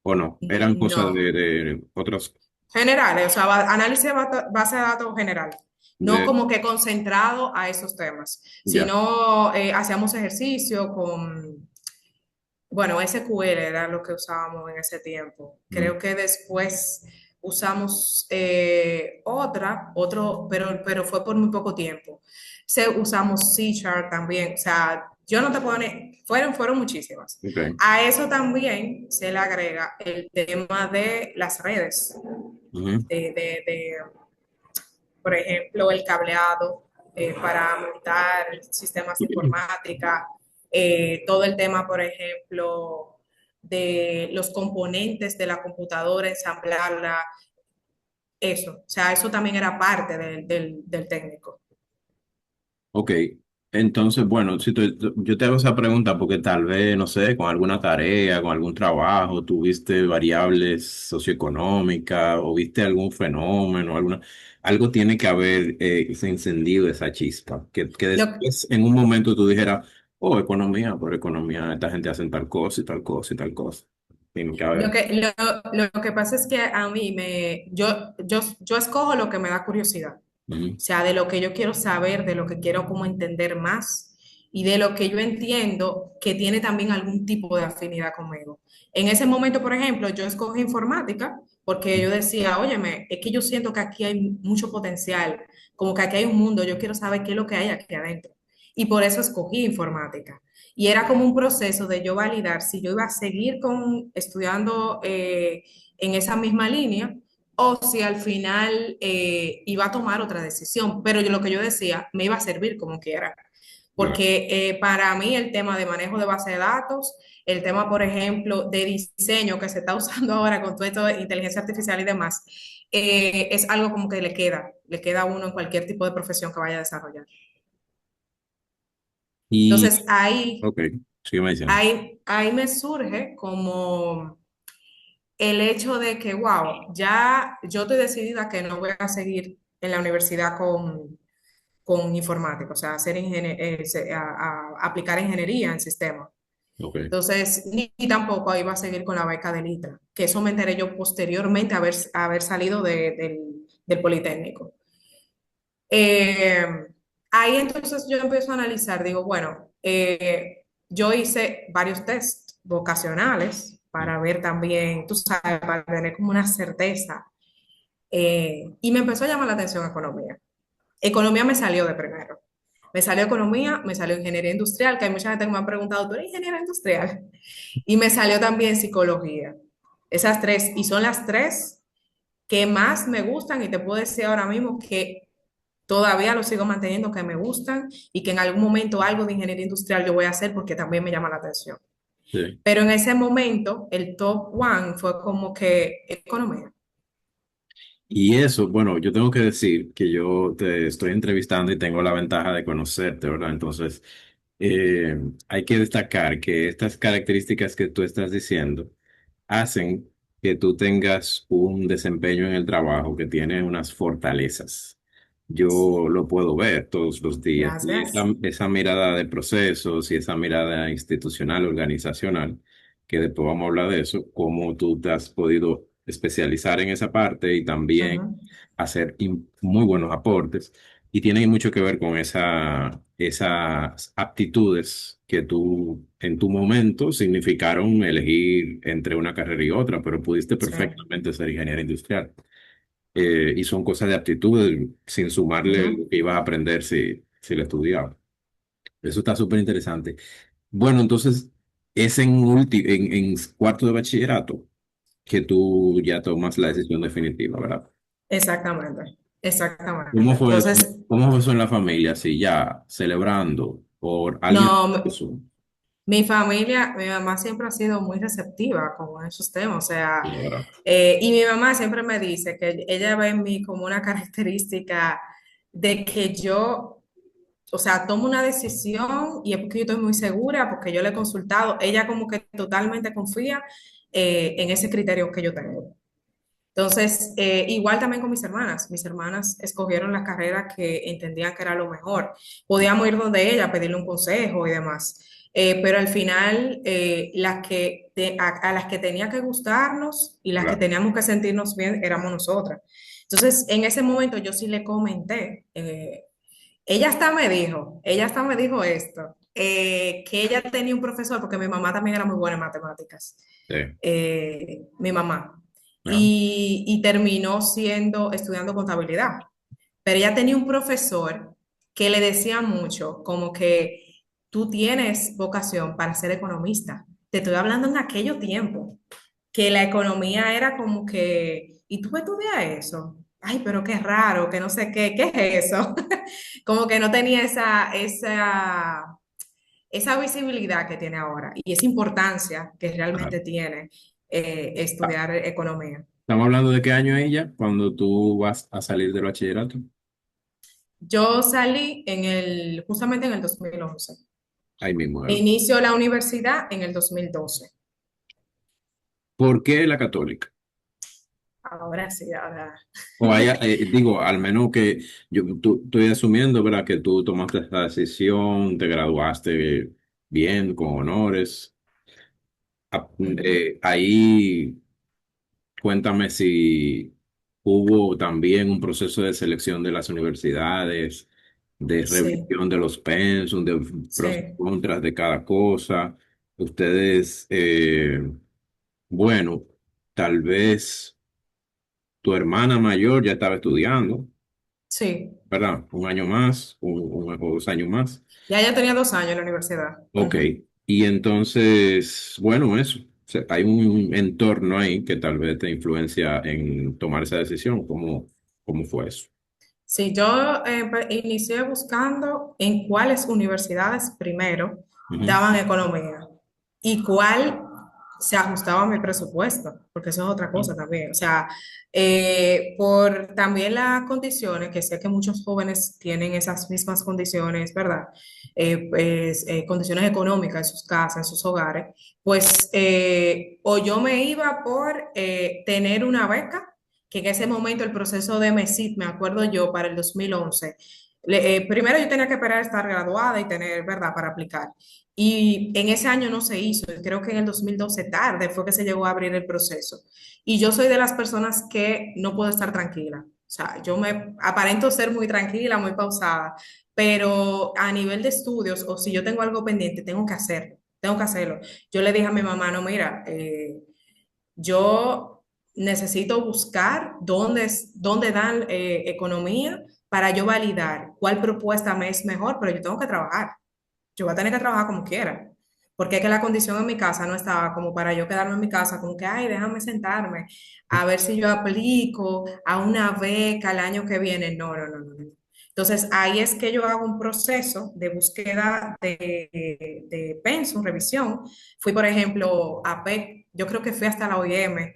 o no? Eran cosas no, de otras, generales, o sea, análisis de base de datos general, no de, como que concentrado a esos temas, ya. sino hacíamos ejercicio con. Bueno, SQL era lo que usábamos en ese tiempo. Mm. Creo que después usamos pero fue por muy poco tiempo. Usamos C Sharp también. O sea, yo no te puedo ni, fueron muchísimas. Ok. A eso también se le agrega el tema de las redes, Ujú. de, por ejemplo, el cableado para montar sistemas de informática, todo el tema, por ejemplo, de los componentes de la computadora, ensamblarla, eso. O sea, eso también era parte del técnico. Ok, entonces, bueno, si yo te hago esa pregunta porque tal vez, no sé, con alguna tarea, con algún trabajo, tuviste variables socioeconómicas o viste algún fenómeno, algo tiene que haber se encendido esa chispa, que Lo, después en un momento tú dijeras, oh, economía, por economía, esta gente hace tal cosa y tal cosa y tal cosa. Tiene que lo haber. que, lo que pasa es que a mí yo escojo lo que me da curiosidad. O Ujú. sea, de lo que yo quiero saber, de lo que quiero como entender más. y de lo que yo entiendo que tiene también algún tipo de afinidad conmigo. En ese momento, por ejemplo, yo escogí informática porque yo decía, óyeme, es que yo siento que aquí hay mucho potencial, como que aquí hay un mundo, yo quiero saber qué es lo que hay aquí adentro. Y por eso escogí informática. Y era como un proceso de yo validar si yo iba a seguir estudiando en esa misma línea o si al final iba a tomar otra decisión. Pero lo que yo decía me iba a servir como quiera. Claro. Porque para mí el tema de manejo de base de datos, el tema, por ejemplo, de diseño que se está usando ahora con todo esto de inteligencia artificial y demás, es algo como que le queda a uno en cualquier tipo de profesión que vaya a desarrollar. Y, Entonces ahí, ok, sígueme diciendo. ahí me surge como el hecho de que, wow, ya yo estoy decidida que no voy a seguir en la universidad con informática, o sea, aplicar ingeniería en sistemas. Ok, Entonces, ni tampoco iba a seguir con la beca del ITRA, que eso me enteré yo posteriormente a haber salido del Politécnico. Eh, ahí entonces yo empiezo a analizar, digo, bueno, yo hice varios tests vocacionales para ver también, tú sabes, para tener como una certeza. Y me empezó a llamar la atención economía. Economía me salió de primero. Me salió economía, me salió ingeniería industrial, que hay mucha gente que me ha preguntado, ¿tú eres ingeniera industrial? Y me salió también psicología. Esas tres, y son las tres que más me gustan y te puedo decir ahora mismo que todavía lo sigo manteniendo, que me gustan y que en algún momento algo de ingeniería industrial yo voy a hacer porque también me llama la atención. sí. Pero en ese momento el top one fue como que economía. Y eso, bueno, yo tengo que decir que yo te estoy entrevistando y tengo la ventaja de conocerte, ¿verdad? Entonces, eh, hay que destacar que estas características que tú estás diciendo hacen que tú tengas un desempeño en el trabajo que tiene unas fortalezas. Yo lo puedo ver todos los días. Y Gracias. esa mirada de procesos y esa mirada institucional, organizacional, que después vamos a hablar de eso, cómo tú te has podido especializar en esa parte y también Ujú, hacer muy buenos aportes. Y tiene mucho que ver con esas aptitudes que tú en tu momento significaron elegir entre una carrera y otra, pero pudiste sí. perfectamente ser ingeniero industrial. Y son cosas de aptitudes sin sumarle Ujú. lo que ibas a aprender si lo estudiabas. Eso está súper interesante. Bueno, entonces es en cuarto de bachillerato que tú ya tomas la decisión definitiva, ¿verdad? Exactamente, exactamente. ¿Cómo fue eso? Entonces, ¿Cómo fue eso en la familia? Así ya celebrando por alguien. no, Eso. mi familia, mi mamá siempre ha sido muy receptiva con esos temas, o sea, Sí, ¿verdad? y mi mamá siempre me dice que ella ve en mí como una característica de que yo, o sea, tomo una decisión y es porque yo estoy muy segura, porque yo le he consultado, ella como que totalmente confía en ese criterio que yo tengo. Entonces, igual también con mis hermanas. Mis hermanas escogieron la carrera que entendían que era lo mejor. Podíamos ir donde ella, pedirle un consejo y demás. Pero al final, a las que tenía que gustarnos y las que Claro. teníamos que sentirnos bien éramos nosotras. Entonces, en ese momento yo sí le comenté. Ella hasta me dijo esto, que ella tenía un profesor, porque mi mamá también era muy buena en matemáticas, Sí. mi mamá, ¿No? y terminó estudiando contabilidad. Pero ella tenía un profesor que le decía mucho, como que tú tienes vocación para ser economista. Te estoy hablando en aquello tiempo, que la economía era como que, ¿y tú estudias eso? Ay, pero qué raro, que no sé qué es eso. Como que no tenía esa visibilidad que tiene ahora y esa importancia que Ajá. realmente tiene Ah, estudiar economía. estamos hablando de qué año ella, cuando tú vas a salir del bachillerato. Yo salí justamente en el 2011 Ahí mismo, e ¿verdad? inicio la universidad en el 2012. ¿Por qué la católica? Ahora sí, ahora. O haya, digo, al menos que estoy asumiendo, ¿verdad? Que tú tomaste esta decisión, te graduaste bien, con honores. Ujú. Ahí cuéntame si hubo también un proceso de selección de las universidades. de Sí, revisión de los pensum, de pros y sí, contras de cada cosa. Ustedes, bueno, tal vez tu hermana mayor ya estaba estudiando, sí. ¿verdad? Un año más, o 2 años más. Ya ella tenía 2 años en la universidad. Ok, Ujú. y entonces, bueno, eso. O sea, hay un entorno ahí que tal vez te influencia en tomar esa decisión. ¿Cómo fue eso? Sí, yo inicié buscando en cuáles universidades primero Ujú. daban economía y cuál se ajustaba a mi presupuesto, porque eso es otra cosa también. O sea, por también las condiciones, que sé que muchos jóvenes tienen esas mismas condiciones, ¿verdad? Condiciones económicas en sus casas, en sus hogares, pues o yo me iba por tener una beca que en ese momento el proceso de MESID, me acuerdo yo, para el 2011, primero yo tenía que esperar a estar graduada y tener, ¿verdad?, para aplicar. Y en ese año no se hizo, y creo que en el 2012 tarde fue que se llegó a abrir el proceso. Y yo soy de las personas que no puedo estar tranquila. O sea, yo me aparento ser muy tranquila, muy pausada, pero a nivel de estudios o si yo tengo algo pendiente, tengo que hacerlo, tengo que hacerlo. Yo le dije a mi mamá, no, mira, yo necesito buscar dónde dan economía para yo validar cuál propuesta me es mejor, pero yo tengo que trabajar. Yo voy a tener que trabajar como quiera. Porque es que la condición en mi casa no estaba como para yo quedarme en mi casa, como que, ay, déjame sentarme a ver si yo aplico a una beca el año que viene. No, no, no, no, no. Entonces, ahí es que yo hago un proceso de búsqueda de pensum, revisión. Fui, por ejemplo, a PEC, yo creo que fui hasta la OIM,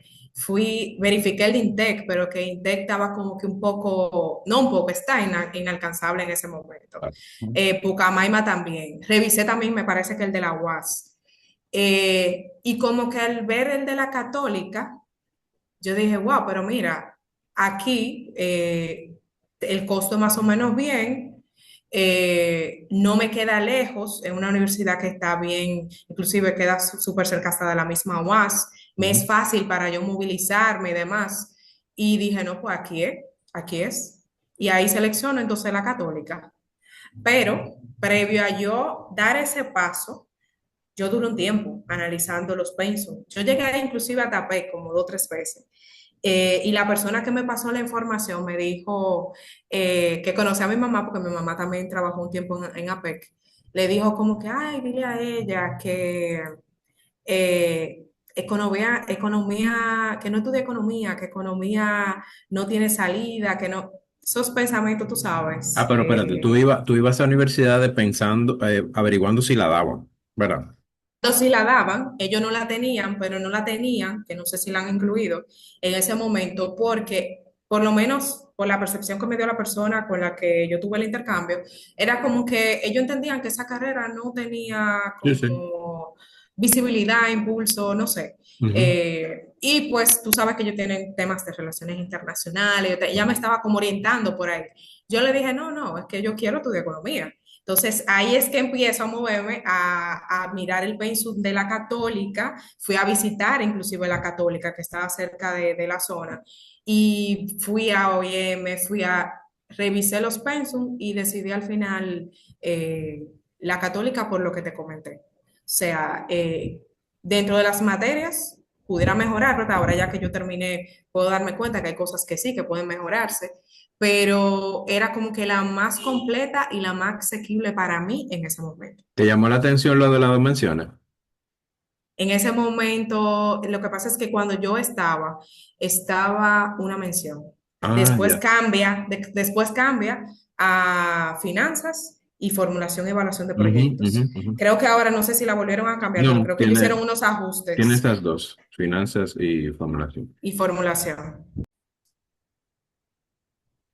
verifiqué el de INTEC, pero que INTEC estaba como que un poco, no un poco, está inalcanzable en ese momento. Pucamaima también. Revisé también, me parece que el de la UAS. Y como que al ver el de la Católica, yo dije, wow, pero mira, aquí el costo es más o menos bien, no me queda lejos, es una universidad que está bien, inclusive queda súper cerca hasta de la misma UAS, me es Ujú. fácil para yo movilizarme y demás. Y dije, no, pues aquí es, aquí es. Y ahí selecciono entonces la Católica. Pero previo a yo dar ese paso, yo duré un tiempo analizando los pensum. Yo llegué inclusive a TAPEC como 2 o 3 veces. Y la persona que me pasó la información me dijo que conocía a mi mamá, porque mi mamá también trabajó un tiempo en APEC. Le dijo como que, ay, dile a ella que que no estudia economía, que economía no tiene salida, que no. Esos pensamientos, tú Ah, sabes. pero espérate, tú ibas a universidades pensando, averiguando si la daban, ¿verdad? Pero sí la daban, ellos no la tenían, pero no la tenían, que no sé si la han incluido en ese momento, porque por lo menos por la percepción que me dio la persona con la que yo tuve el intercambio, era como que ellos entendían que esa carrera no tenía Sí, sí. como visibilidad, impulso, no sé. Ujú. Y pues tú sabes que ellos tienen temas de relaciones internacionales, ella me estaba como orientando por ahí. Yo le dije, no, no, es que yo quiero estudiar economía. Entonces ahí es que empiezo a moverme a mirar el pensum de la Católica. Fui a visitar inclusive la Católica que estaba cerca de la zona y fui a OIM, revisé los pensum y decidí al final la Católica por lo que te comenté. O sea, dentro de las materias pudiera mejorar, ¿verdad? Ahora ya que yo terminé, puedo darme cuenta que hay cosas que sí, que pueden mejorarse, pero era como que la más completa y la más asequible para mí en ese momento. ¿Te llamó la atención lo de las dimensiones? En ese momento, lo que pasa es que cuando yo estaba una mención. Ah, ya. Después cambia a finanzas y formulación y evaluación de Ujú, ujú, proyectos. ujú. Creo que ahora no sé si la volvieron a cambiar, pero No, creo que ellos tiene, hicieron unos tiene ajustes esas dos, finanzas y formulación. y formulación.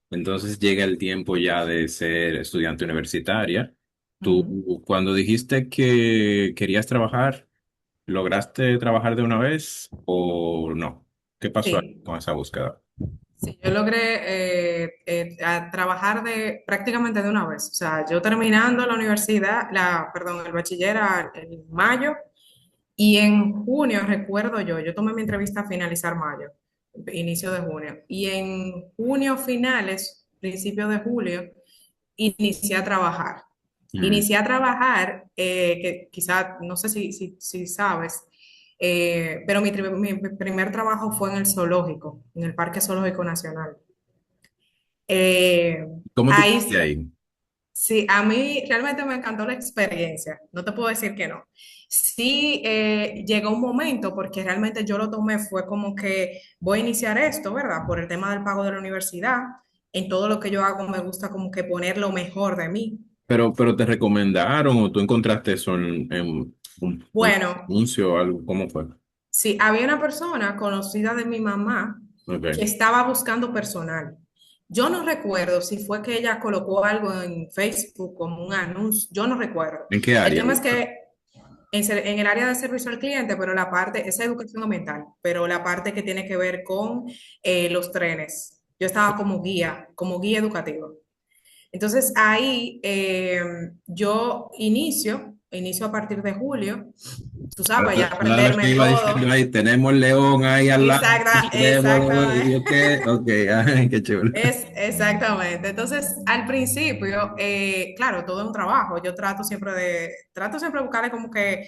Entonces llega el tiempo ya de ser estudiante universitaria. Ujú. Tú, cuando dijiste que querías trabajar, ¿lograste trabajar de una vez o no? ¿Qué pasó ahí Sí, con esa búsqueda? sí, yo logré a trabajar prácticamente de una vez. O sea, yo terminando la universidad, perdón, el bachiller en mayo y en junio, recuerdo yo tomé mi entrevista a finalizar mayo, inicio de junio. Y en junio finales, principio de julio, inicié a trabajar. Mm. Inicié a trabajar, que quizá, no sé si sabes, pero mi primer trabajo fue en el zoológico, en el Parque Zoológico Nacional. Eh, ¿Cómo tú ahí estás ahí? sí, a mí realmente me encantó la experiencia, no te puedo decir que no. Sí, llegó un momento, porque realmente yo lo tomé, fue como que voy a iniciar esto, ¿verdad? Por el tema del pago de la universidad. En todo lo que yo hago me gusta como que poner lo mejor de mí. Pero te recomendaron o tú encontraste eso en un Bueno, anuncio o algo, ¿cómo fue? sí, había una persona conocida de mi mamá que Okay. estaba buscando personal. Yo no recuerdo si fue que ella colocó algo en Facebook como un anuncio, yo no recuerdo. ¿En qué El área? tema es que en el área de servicio al cliente, pero la parte, esa educación ambiental, pero la parte que tiene que ver con los trenes. Yo estaba como guía educativa. Entonces ahí yo inicio a partir de julio, tú sabes, ya Una de las que aprenderme iba diciendo todo. ahí, tenemos el león ahí al lado. Y Exactamente. yo, ¿qué? Ok, ay, qué chulo. Exactamente. Entonces, al principio, claro, todo es un trabajo. Yo trato siempre de buscarle como que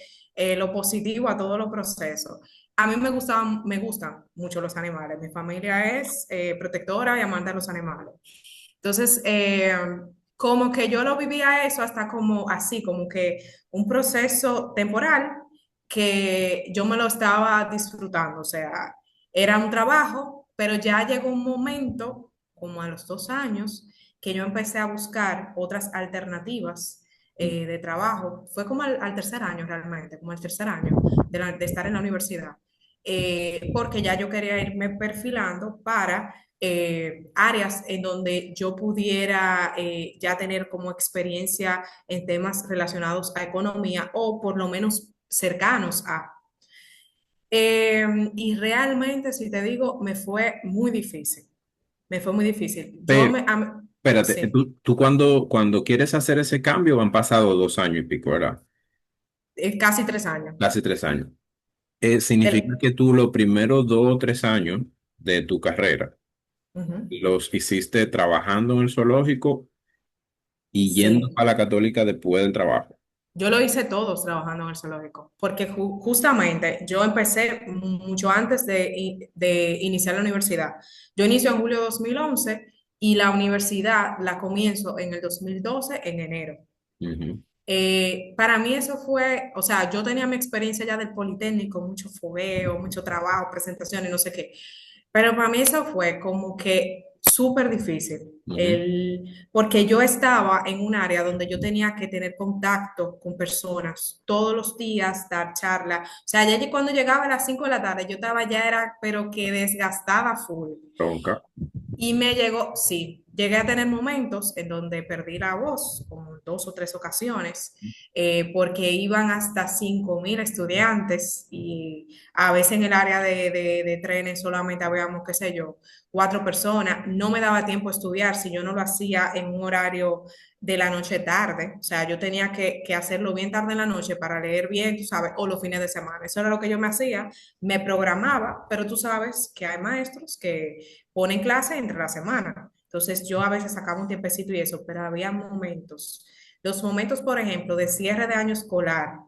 lo positivo a todos los procesos. A mí me gustan mucho los animales. Mi familia es protectora y amante de los animales. Entonces, como que yo lo vivía eso hasta como así, como que un proceso temporal que yo me lo estaba disfrutando. O sea, era un trabajo, pero ya llegó un momento, como a los 2 años, que yo empecé a buscar otras alternativas de trabajo. Fue como al tercer año realmente, como al tercer año de estar en la universidad. Porque ya yo quería irme perfilando para áreas en donde yo pudiera ya tener como experiencia en temas relacionados a economía o por lo menos cercanos a. Y realmente, si te digo, me fue muy difícil. Me fue muy difícil. Pero, espérate, Sí, tú cuando quieres hacer ese cambio han pasado 2 años y pico, ¿verdad? casi 3 años. Casi 3 años. Significa El- que tú los primeros 2 o 3 años de tu carrera Ujú. los hiciste trabajando en el zoológico y yendo Sí, a la católica después del trabajo. yo lo hice todos trabajando en el zoológico, porque justamente yo empecé mucho antes de iniciar la universidad. Yo inicio en julio de 2011 y la universidad la comienzo en el 2012 en enero. Ujú. Para mí eso fue, o sea, yo tenía mi experiencia ya del Politécnico, mucho fogueo, mucho trabajo, presentaciones, no sé qué, pero para mí eso fue como que súper difícil, Ujú. porque yo estaba en un área donde yo tenía que tener contacto con personas todos los días, dar charla, o sea, ya cuando llegaba a las 5 de la tarde, yo estaba ya era, pero que desgastada full. Bronca. Y me llegó, sí, llegué a tener momentos en donde perdí la voz, como 2 o 3 ocasiones, porque iban hasta 5.000 estudiantes y a veces en el área de trenes solamente habíamos, qué sé yo, 4 personas. No me daba tiempo a estudiar si yo no lo hacía en un horario de la noche tarde. O sea, yo tenía que hacerlo bien tarde en la noche para leer bien, tú sabes, o los fines de semana. Eso era lo que yo me hacía, me programaba, pero tú sabes que hay maestros que ponen clase entre la semana. Entonces yo a veces sacaba un tiempecito y eso, pero había momentos. Los momentos, por ejemplo, de cierre de año escolar,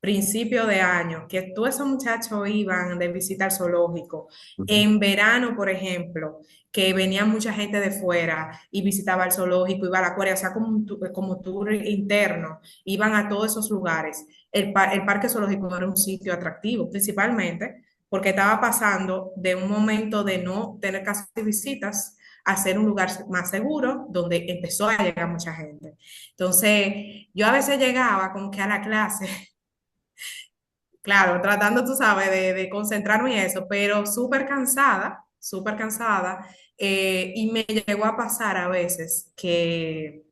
principio de año, que todos esos muchachos iban de visita al zoológico. Ujú. En verano, por ejemplo, que venía mucha gente de fuera y visitaba el zoológico, iba a la acuario, o sea, como tour interno, iban a todos esos lugares. El parque zoológico era un sitio atractivo, principalmente porque estaba pasando de un momento de no tener casi visitas a ser un lugar más seguro, donde empezó a llegar mucha gente. Entonces, yo a veces llegaba como que a la clase, claro, tratando, tú sabes, de concentrarme en eso, pero súper cansada, y me llegó a pasar a veces que,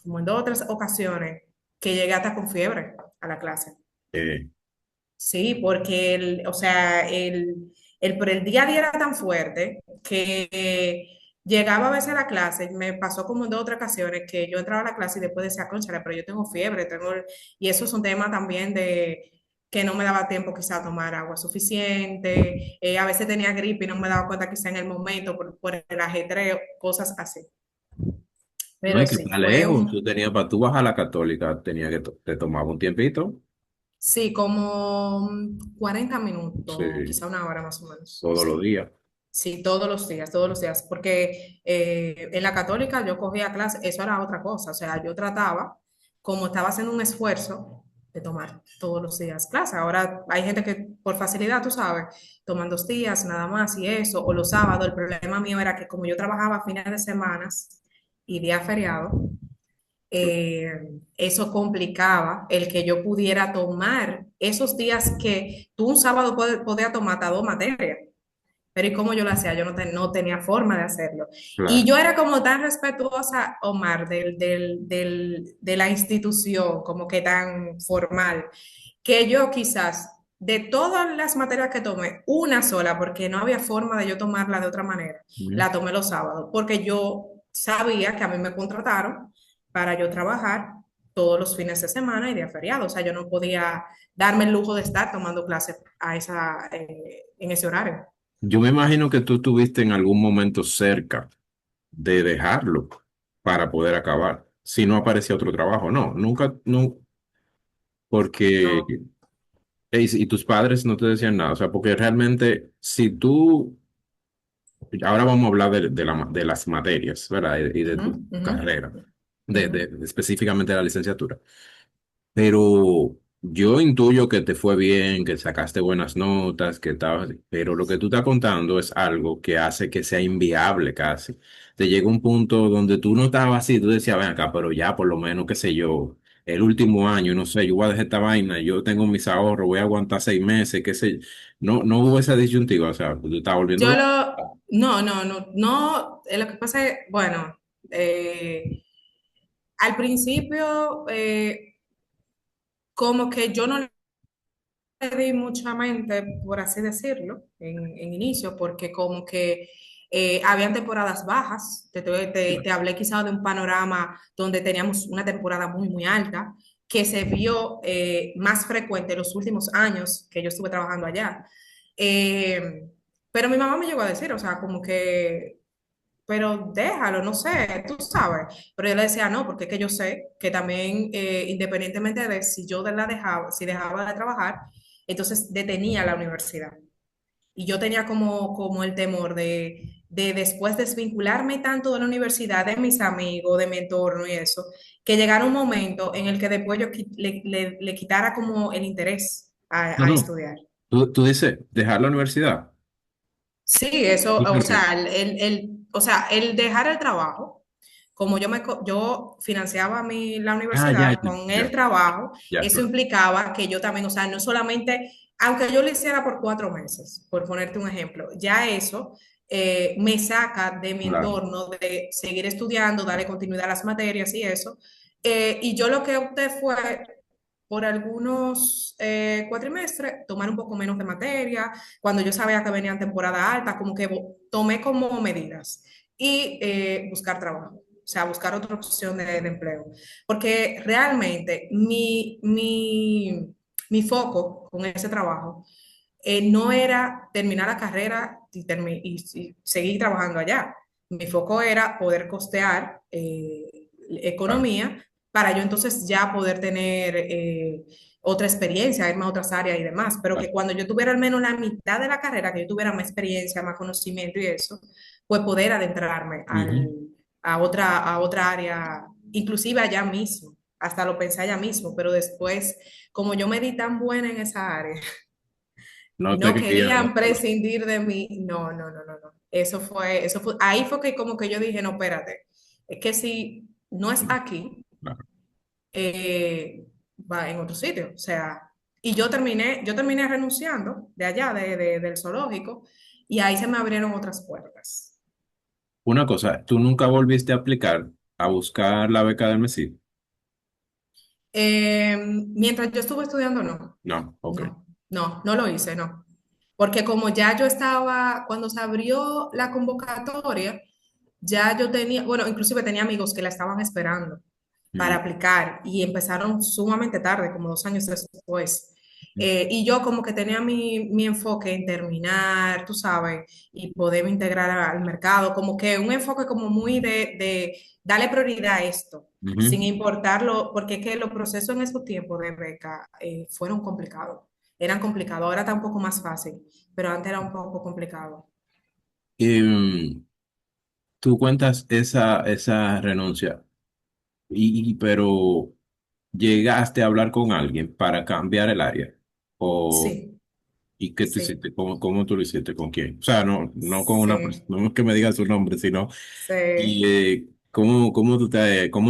como en 2 o 3 ocasiones, que llegué hasta con fiebre a la clase. Eh, Sí, porque o sea, pero el día a día era tan fuerte que llegaba a veces a la clase, me pasó como en 2 o 3 ocasiones que yo entraba a la clase y después decía, cónchale, pero yo tengo fiebre, y eso es un tema también de que no me daba tiempo quizá a tomar agua suficiente, a veces tenía gripe y no me daba cuenta quizá en el momento por el ajetreo, cosas así. No Pero es que sí, está fue lejos. Tú un, tenías, para tú bajar a la católica, tenía que te tomaba un tiempito. sí, como 40 minutos, Sí, quizá una hora más o menos, todos los sí. días. Sí, todos los días, porque en la católica yo cogía clases, eso era otra cosa, o sea, yo trataba, como estaba haciendo un esfuerzo, de tomar todos los días clases. Ahora hay gente que por facilidad, tú sabes, toman 2 días nada más y eso, o los sábados, el problema mío era que como yo trabajaba fines de semanas y día feriado, eso complicaba el que yo pudiera tomar esos días que tú un sábado podías tomar hasta 2 materias. Pero ¿y cómo yo lo hacía? Yo no tenía forma de hacerlo. Y Claro. yo era como tan respetuosa, Omar, de la institución, como que tan formal, que yo quizás de todas las materias que tomé, una sola, porque no había forma de yo tomarla de otra manera, Ujú. la tomé los sábados, porque yo sabía que a mí me contrataron para yo trabajar todos los fines de semana y día feriado. O sea, yo no podía darme el lujo de estar tomando clases en ese horario. Yo me imagino que tú estuviste en algún momento cerca de dejarlo para poder acabar. Si no aparecía otro trabajo, no, nunca, no, porque, No. y tus padres no te decían nada, o sea, porque realmente si tú, ahora vamos a hablar de las materias, ¿verdad? Y de Ujú, tu ujú, carrera, ujú. específicamente de la licenciatura. Pero yo intuyo que te fue bien, que sacaste buenas notas, que estabas, pero lo que tú estás contando es algo que hace que sea inviable casi. Te llega un punto donde tú no estabas así, tú decías, ven acá, pero ya por lo menos, qué sé yo, el último año, no sé, yo voy a dejar esta vaina, yo tengo mis ahorros, voy a aguantar 6 meses, qué sé yo. No, no hubo esa disyuntiva, o sea, tú estás volviendo Yo loco. lo, no, lo que pasa es, bueno, eh, al principio, como que yo no le di mucha mente, por así decirlo, en inicio, porque como que habían temporadas bajas, te hablé quizá de un panorama donde teníamos una temporada muy, muy alta, que se vio más frecuente en los últimos años que yo estuve trabajando allá. Eh, pero mi mamá me llegó a decir, o sea, como que pero déjalo, no sé, tú sabes. Pero yo le decía no, porque es que yo sé que también, independientemente de si yo la dejaba, si dejaba de trabajar, entonces detenía la universidad. Y yo tenía como el temor de después desvincularme tanto de la universidad, de mis amigos, de mi entorno y eso, que llegara un momento en el que después yo le quitara como el interés No, a no, estudiar. tú dices, dejar la universidad. Sí, eso, ¿Y o por qué? sea, o sea, el dejar el trabajo, como yo financiaba la Ah, ya, universidad ya, con ya, el trabajo, ya, eso implicaba que yo también, o sea, no solamente, aunque yo lo hiciera por 4 meses, por ponerte un ejemplo, ya eso me saca de mi claro. entorno de seguir estudiando, darle continuidad a las materias y eso. Y yo lo que opté fue por algunos cuatrimestres, tomar un poco menos de materia, cuando yo sabía que venían temporada alta, como que tomé como medidas y buscar trabajo, o sea, buscar otra opción de empleo. Porque realmente mi foco con ese trabajo no era terminar la carrera y seguir trabajando allá. Mi foco era poder costear Claro. economía para yo entonces ya poder tener otra experiencia, irme a otras áreas y demás, pero que cuando yo tuviera al menos la mitad de la carrera, que yo tuviera más experiencia, más conocimiento y eso, pues poder adentrarme Ujú. a otra área, inclusive allá mismo, hasta lo pensé allá mismo, pero después, como yo me di tan buena en esa área, No te no quería. querían prescindir de mí. No, no, no, no, no. Ahí fue que como que yo dije, no, espérate, es que si no es aquí, Claro. va en otro sitio. O sea, y yo terminé renunciando de allá, del zoológico, y ahí se me abrieron otras puertas. Una cosa, ¿tú nunca volviste a aplicar a buscar la beca del MESI? Mientras yo estuve estudiando, no, No, ok. no lo hice, no. Porque como ya yo estaba, cuando se abrió la convocatoria, ya yo tenía, bueno, inclusive tenía amigos que la estaban esperando para Mm. aplicar y empezaron sumamente tarde, como 2 años después. Y yo como que tenía mi enfoque en terminar, tú sabes, y poderme integrar al mercado, como que un enfoque como muy de darle prioridad a esto, sin Ujú. importarlo, porque es que los procesos en esos tiempos de beca fueron complicados, eran complicados, ahora está un poco más fácil, pero antes era un poco complicado. Y, tú cuentas esa renuncia, pero llegaste a hablar con alguien para cambiar el área. O, Sí, ¿y qué tú sí, hiciste? ¿Cómo tú lo hiciste? ¿Con quién? O sea, no con una persona, sí, no es que me digas su nombre, sino, y sí. cómo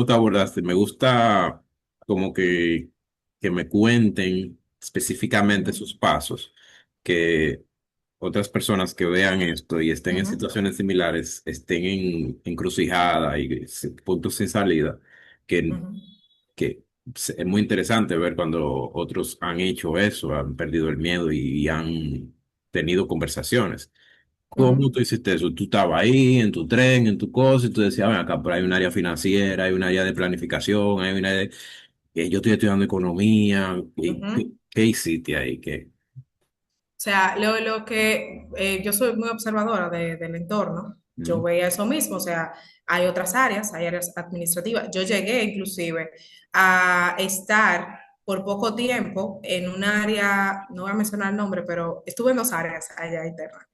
te abordaste? Me gusta como que me cuenten específicamente Ujú, sus pasos, que otras personas que vean esto y estén en ujú, situaciones similares, estén en encrucijada y puntos sin salida, que, ujú, que es muy interesante ver cuando otros han hecho eso, han perdido el miedo y han tenido conversaciones. ¿Cómo tú ujú. hiciste eso? Tú estabas ahí en tu tren, en tu cosa, y tú decías, ven acá, pero hay un área financiera, hay un área de planificación, hay una área de... yo estoy estudiando economía. ¿Y qué, Ujú. qué hiciste ahí? ¿Qué? O sea, lo que yo soy muy observadora del entorno, yo Ujú. veía eso mismo, o sea, hay otras áreas, hay áreas administrativas. Yo llegué inclusive a estar por poco tiempo en un área, no voy a mencionar el nombre, pero estuve en dos áreas allá internas.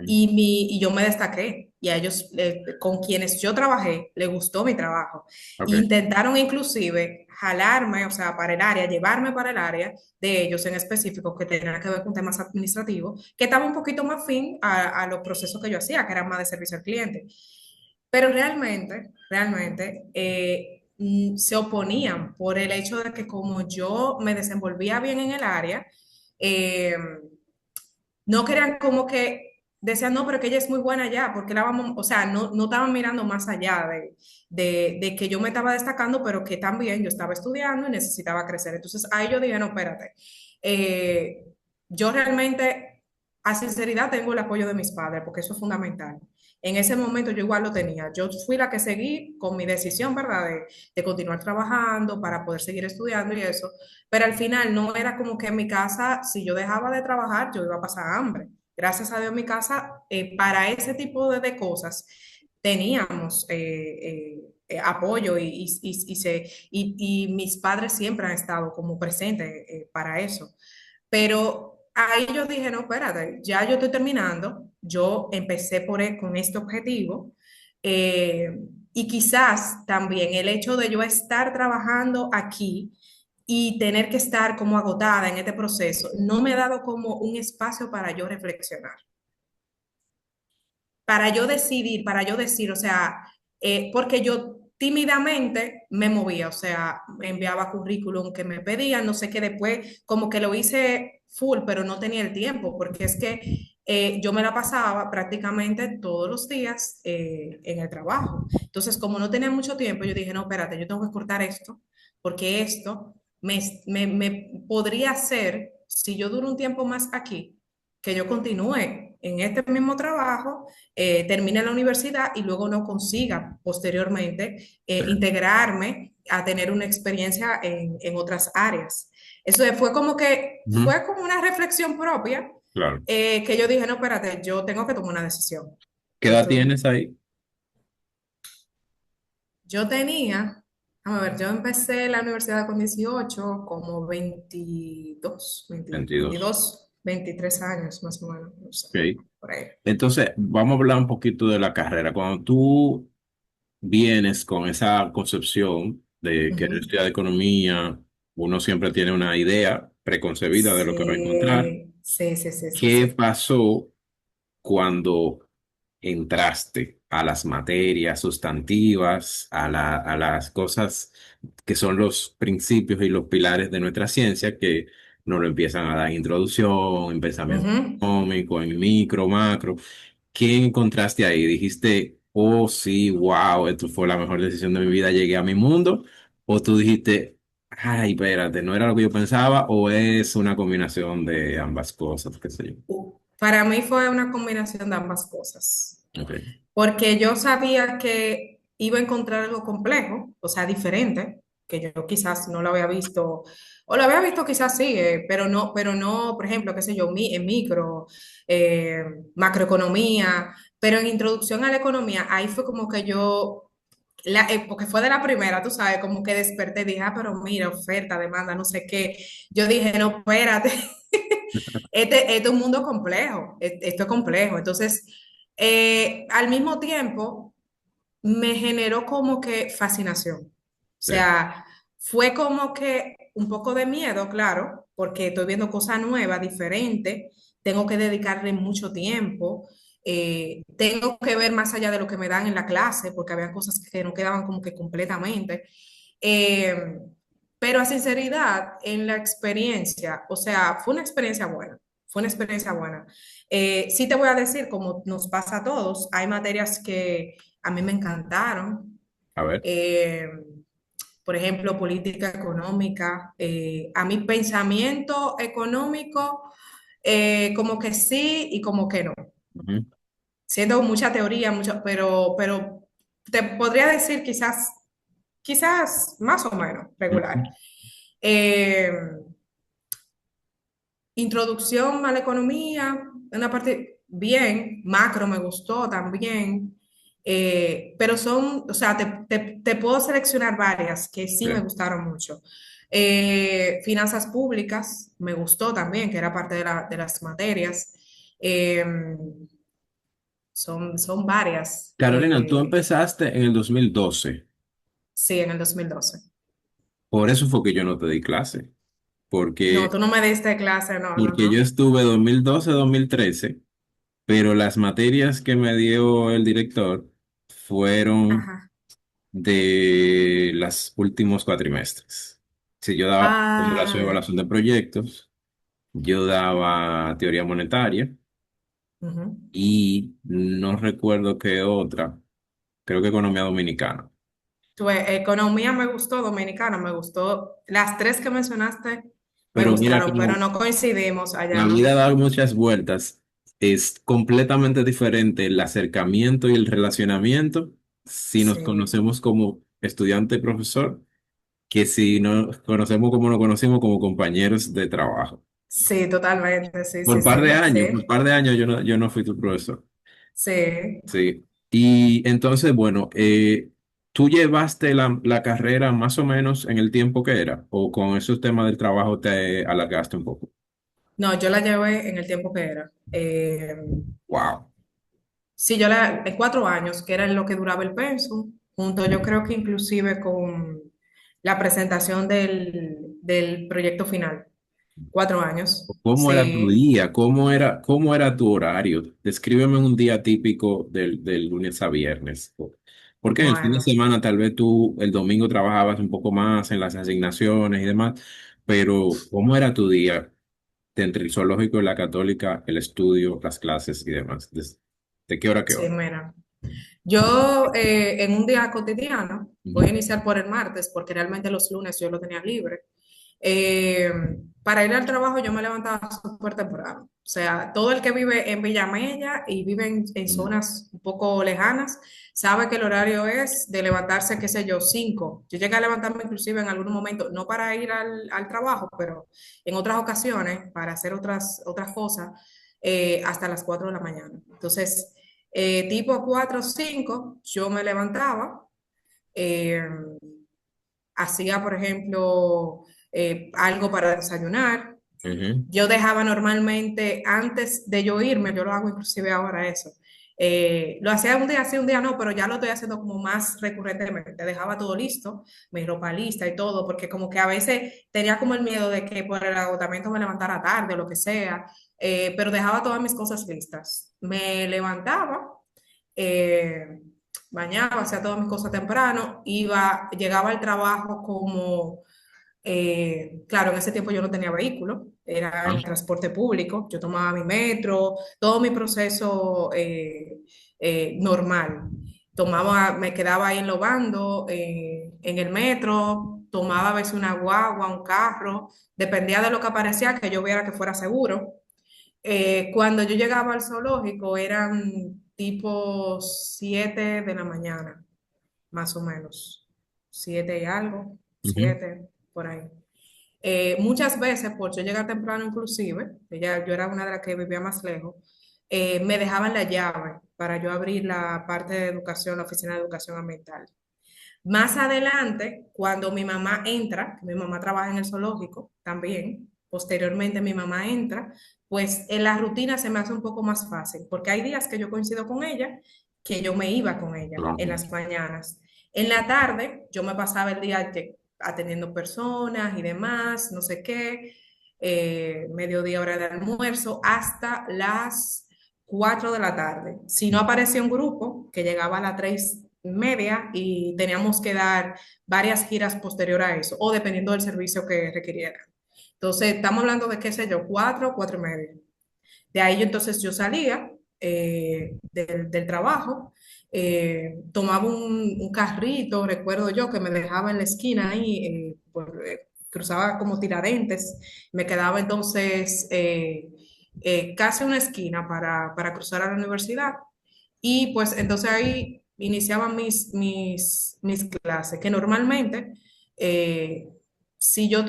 Y yo me destaqué y a ellos, con quienes yo trabajé, les gustó mi trabajo. Ok. Intentaron inclusive jalarme, o sea, para el área, llevarme para el área de ellos en específico que tenían que ver con temas administrativos, que estaba un poquito más afín a los procesos que yo hacía, que eran más de servicio al cliente. Pero realmente se oponían por el hecho de que como yo me desenvolvía bien en el área, eh, no querían como que decían, no, pero que ella es muy buena ya, porque la vamos, o sea, no estaban mirando más allá de que yo me estaba destacando, pero que también yo estaba estudiando y necesitaba crecer. Entonces, ahí yo dije, no, espérate, eh, yo realmente, a sinceridad, tengo el apoyo de mis padres, porque eso es fundamental. En ese momento yo igual lo tenía. Yo fui la que seguí con mi decisión, ¿verdad? De continuar trabajando para poder seguir estudiando y eso. Pero al final no era como que en mi casa, si yo dejaba de trabajar, yo iba a pasar hambre. Gracias a Dios, en mi casa, para ese tipo de cosas, teníamos apoyo y mis padres siempre han estado como presentes para eso. Pero ahí yo dije, no, espérate, ya yo estoy terminando, yo empecé con este objetivo eh, y quizás también el hecho de yo estar trabajando aquí y tener que estar como agotada en este proceso, no me ha dado como un espacio para yo reflexionar, para yo decidir, para yo decir, o sea, porque yo tímidamente me movía, o sea, me enviaba currículum que me pedían, no sé qué, después como que lo hice full, pero no tenía el tiempo, porque es que yo me la pasaba prácticamente todos los días en el trabajo. Entonces, como no tenía mucho tiempo, yo dije, no, espérate, yo tengo que cortar esto, porque esto me podría hacer, si yo duro un tiempo más aquí, que yo continúe en este mismo trabajo, termine la universidad y luego no consiga posteriormente integrarme a tener una experiencia en otras áreas. Eso Ujú. fue como una reflexión propia Claro. que yo dije, no, espérate, yo tengo que tomar una decisión. ¿Qué edad tienes ahí? Yo tenía, a ver, yo empecé la universidad con 18 como 22. 22, 23 años más o menos, no sé, Ok. por ahí. Entonces, vamos a hablar un poquito de la carrera. Cuando tú vienes con esa concepción de querer Ujú. estudiar economía, uno siempre tiene una idea preconcebida de lo que va a encontrar. Sí, sí, sí, sí, sí, ¿Qué sí. pasó cuando entraste a las materias sustantivas, a las cosas que son los principios y los pilares de nuestra ciencia, que nos lo empiezan a dar introducción, en pensamiento Ujú. económico, en micro, macro? ¿Qué encontraste ahí? ¿Dijiste, oh sí, wow, esto fue la mejor decisión de mi vida, llegué a mi mundo? ¿O tú dijiste, ay, espérate, no era lo que yo pensaba? ¿O es una combinación de ambas cosas, qué sé yo? Para mí fue una combinación de ambas cosas, Ok. porque yo sabía que iba a encontrar algo complejo, o sea, diferente, que yo quizás no lo había visto, O lo había visto quizás sí, pero no, por ejemplo, qué sé yo, en micro, eh, macroeconomía, pero en introducción a la economía, ahí fue como que yo, porque fue de la primera, tú sabes, como que desperté, dije, ah, pero mira, oferta, demanda, no sé qué. Yo dije, no, espérate, este es un mundo complejo, esto es complejo. Entonces, al mismo tiempo me generó como que fascinación. O Sí. sea, fue como que un poco de miedo, claro, porque estoy viendo cosas nuevas, diferentes, tengo que dedicarle mucho tiempo, tengo que ver más allá de lo que me dan en la clase, porque había cosas que no quedaban como que completamente. Eh, pero a sinceridad, en la experiencia, o sea, fue una experiencia buena, fue una experiencia buena. Sí te voy a decir, como nos pasa a todos, hay materias que a mí me encantaron. A ver. Eh, por ejemplo, política económica. A mi pensamiento económico, como que sí y como que no. Ujú, Siendo mucha teoría, mucho, pero te podría decir quizás más o menos regular. ujú. Eh, Introducción a la economía, una parte bien, macro me gustó también, pero son, o sea, te puedo seleccionar varias que sí me Sí. gustaron mucho. Finanzas públicas me gustó también, que era parte de las materias. Eh, son varias. Carolina, tú empezaste en el 2012. Sí, en el 2012. Por eso fue que yo no te di clase. No, Porque, tú no me diste clase, no, no, porque yo no. estuve 2012-2013, pero las materias que me dio el director fueron Ajá. de los últimos cuatrimestres. Sí, yo daba Ah, evaluación de proyectos, yo daba teoría monetaria ujú. y no recuerdo qué otra, creo que economía dominicana. Economía me gustó, dominicana me gustó. Las tres que mencionaste me Pero mira gustaron, pero cómo no coincidimos la allá, ¿no? vida da muchas vueltas. Es completamente diferente el acercamiento y el relacionamiento si nos Sí, conocemos como estudiante y profesor que si nos conocemos como nos conocimos como compañeros de trabajo. sí, totalmente, sí, sí, sí, Por sí, par de años yo no fui tu profesor. sí. Sí. Y entonces, bueno, ¿tú llevaste la carrera más o menos en el tiempo que era? ¿O con esos temas del trabajo te alargaste un poco? No, yo la llevé en el tiempo que era. Wow. Sí, en 4 años, que era lo que duraba el pensum, junto yo creo que inclusive con la presentación del proyecto final. 4 años, ¿Cómo era tu sí. día? Cómo era tu horario? Descríbeme un día típico del lunes a viernes. Porque en el fin de Bueno. semana tal vez tú el domingo trabajabas un poco más en las asignaciones y demás, pero ¿cómo era tu día de entre el zoológico y la católica, el estudio, las clases y demás? ¿De qué hora a qué Sí, hora? mira. Yo en un día cotidiano, voy a Ujú. iniciar por el martes porque realmente los lunes yo lo tenía libre. Eh, para ir al trabajo yo me levantaba súper temprano. O sea, todo el que vive en Villamella y vive en zonas un poco lejanas, sabe que el horario es de levantarse, qué sé yo, 5. Yo llegué a levantarme inclusive en algún momento, no para ir al trabajo, pero en otras ocasiones para hacer otras cosas, hasta las 4 de la mañana. Entonces, tipo 4 o 5, yo me levantaba, eh, hacía, por ejemplo, algo para desayunar. Ujú. Yo dejaba normalmente, antes de yo irme, yo lo hago inclusive ahora eso. Lo hacía un día sí, un día no, pero ya lo estoy haciendo como más recurrentemente. Dejaba todo listo, mi ropa lista y todo, porque como que a veces tenía como el miedo de que por el agotamiento me levantara tarde o lo que sea, pero dejaba todas mis cosas listas. Me levantaba, eh, bañaba, hacía todas mis cosas temprano, llegaba al trabajo como, claro, en ese tiempo yo no tenía vehículo, era Ah, en transporte público, yo tomaba mi metro, todo mi proceso normal. Me quedaba ahí enlobando en el metro, tomaba a veces una guagua, un carro, dependía de lo que aparecía, que yo viera que fuera seguro. Cuando yo llegaba al zoológico eran tipo 7 de la mañana, más o menos. 7 y algo, ujú. 7, por ahí. Muchas veces, por yo llegar temprano inclusive, yo era una de las que vivía más lejos, me dejaban la llave para yo abrir la parte de educación, la oficina de educación ambiental. Más adelante, cuando mi mamá entra, mi mamá trabaja en el zoológico también, posteriormente mi mamá entra, pues en la rutina se me hace un poco más fácil, porque hay días que yo coincido con ella, que yo me iba con ella en Claro. las mañanas. En la tarde, yo me pasaba el día atendiendo personas y demás, no sé qué, mediodía hora de almuerzo, hasta las 4 de la tarde. Si no aparecía un grupo que llegaba a las 3:30 y teníamos que dar varias giras posterior a eso, o dependiendo del servicio que requiriera. Entonces, estamos hablando de, qué sé yo, 4, 4:30. De ahí entonces yo salía del trabajo, tomaba un carrito, recuerdo yo, que me dejaba en la esquina ahí, cruzaba como Tiradentes, me quedaba entonces casi una esquina para cruzar a la universidad. Y pues entonces ahí iniciaban mis clases, que normalmente, eh, si yo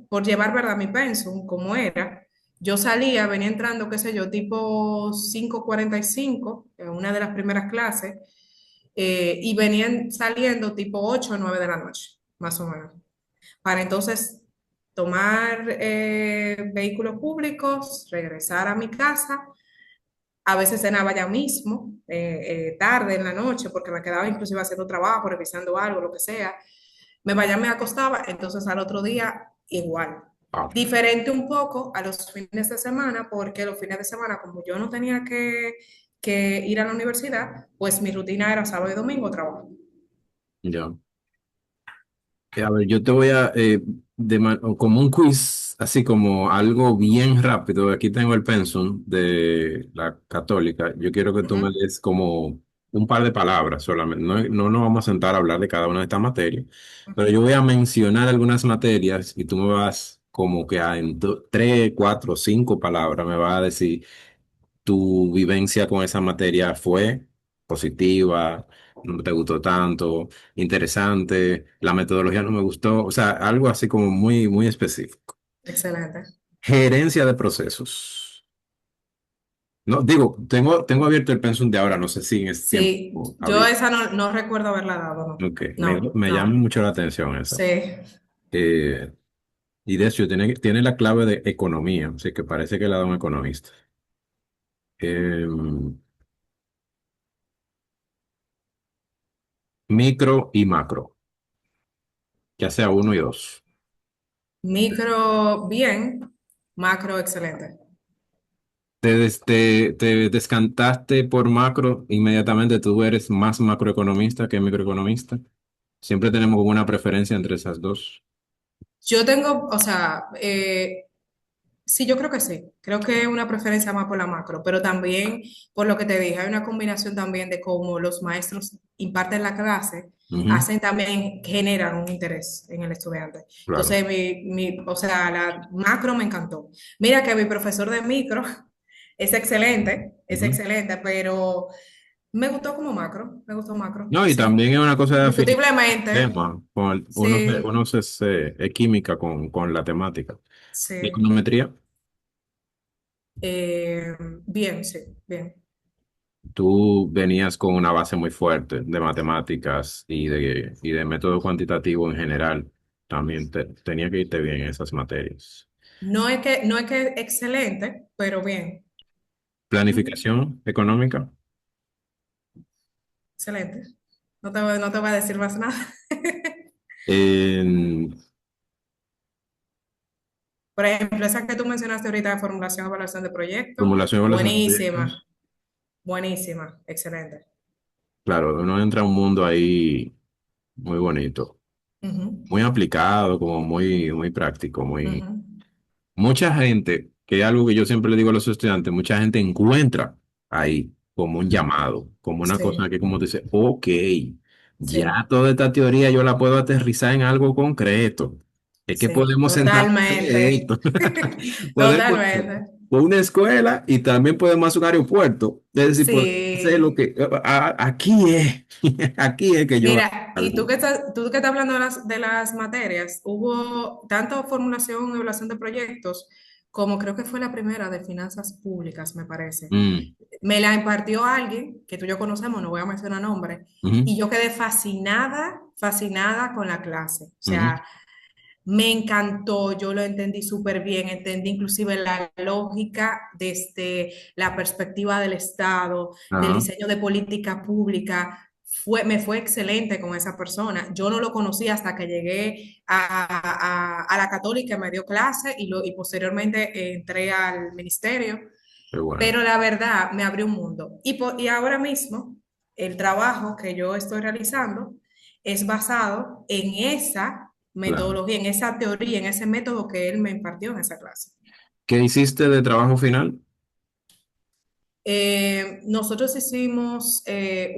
por llevar, ¿verdad?, mi pensum, como era, yo salía, venía entrando, qué sé yo, tipo 5:45 en una de las primeras clases, y venían saliendo tipo 8 o 9 de la noche, más o menos, para entonces tomar vehículos públicos, regresar a mi casa. A veces cenaba ya mismo, tarde en la noche, porque me quedaba inclusive haciendo trabajo, revisando algo, lo que sea. Me acostaba, entonces al otro día igual. Ah, Diferente un poco a los fines de semana, porque los fines de semana, como yo no tenía que ir a la universidad, pues mi rutina era sábado y domingo trabajo. ya. A ver, yo te voy a, o como un quiz, así como algo bien rápido. Aquí tengo el pensum de la católica. Yo quiero que tú me Ujú, des como un par de palabras solamente. No, no nos vamos a sentar a hablar de cada una de estas materias, pero yo voy a mencionar algunas materias y tú me vas como que en 3, 4, 5 palabras me vas a decir tu vivencia con esa materia fue positiva, no te gustó tanto, interesante, la metodología no me gustó, o sea, algo así como muy, muy específico. excelente. Gerencia de procesos. No, digo, tengo abierto el pensum de ahora, no sé si en este Sí, tiempo yo abierto. esa no recuerdo haberla dado, no. Ok, No, me llama no. mucho la atención esa. Sí. Eh, y de hecho, tiene la clave de economía, así que parece que la da un economista. Micro y macro, ya sea uno y dos. Micro, bien. Macro, excelente. Te descantaste por macro, inmediatamente tú eres más macroeconomista que microeconomista. Siempre tenemos como una preferencia entre esas dos. Yo tengo, o sea, sí, yo creo que sí. Creo que es una preferencia más por la macro, pero también por lo que te dije, hay una combinación también de cómo los maestros imparten la clase, Ujú, hacen también, generan un interés en el estudiante. claro. Entonces, o sea, la macro me encantó. Mira que mi profesor de micro es Ujú. excelente, pero me gustó como macro, me gustó macro, No, y sí. también es una cosa de afinidad con el Indiscutiblemente, tema. sí, Es química con la temática. ¿Y sí. econometría? Eh, bien, sí, bien. Tú venías con una base muy fuerte de matemáticas y de método cuantitativo en general. También tenía que irte bien en esas materias. No es que excelente, pero bien. Ujú, Planificación económica. excelente. No te voy a decir más nada. En Por ejemplo, esa que tú mencionaste ahorita de formulación y evaluación de proyectos, formulación y evaluación de buenísima, proyectos. buenísima, excelente. Claro, uno entra a un mundo ahí muy bonito, Ujú, muy aplicado, como muy, muy práctico, muy. ujú, Mucha gente, que es algo que yo siempre le digo a los estudiantes, mucha gente encuentra ahí como un llamado, como una cosa sí, que como dice, ok, ya sí, toda esta teoría yo la puedo aterrizar en algo concreto. Es que sí, podemos sentarnos a hacer totalmente. esto. Podemos hacer Totalmente. una escuela y también podemos hacer un aeropuerto. Es decir, Sí, sé lo que, aquí es, aquí es que yo Mira, y algo. tú que estás hablando de las materias, hubo tanto formulación y evaluación de proyectos, como creo que fue la primera de finanzas públicas, me parece. Mm, Me la impartió alguien que tú y yo conocemos, no voy a mencionar nombre, ujú, y yo quedé fascinada, fascinada con la clase. O ujú. sea, me encantó, yo lo entendí súper bien, entendí inclusive la lógica desde la perspectiva del Estado, del Ajá, diseño de política pública. Me fue excelente con esa persona. Yo no lo conocí hasta que llegué a la Católica, me dio clase y posteriormente entré al ministerio, qué bueno, pero la verdad me abrió un mundo. Y ahora mismo el trabajo que yo estoy realizando es basado en esa claro. metodología, en esa teoría, en ese método que él me impartió en esa clase. ¿Qué hiciste de trabajo final? Nosotros hicimos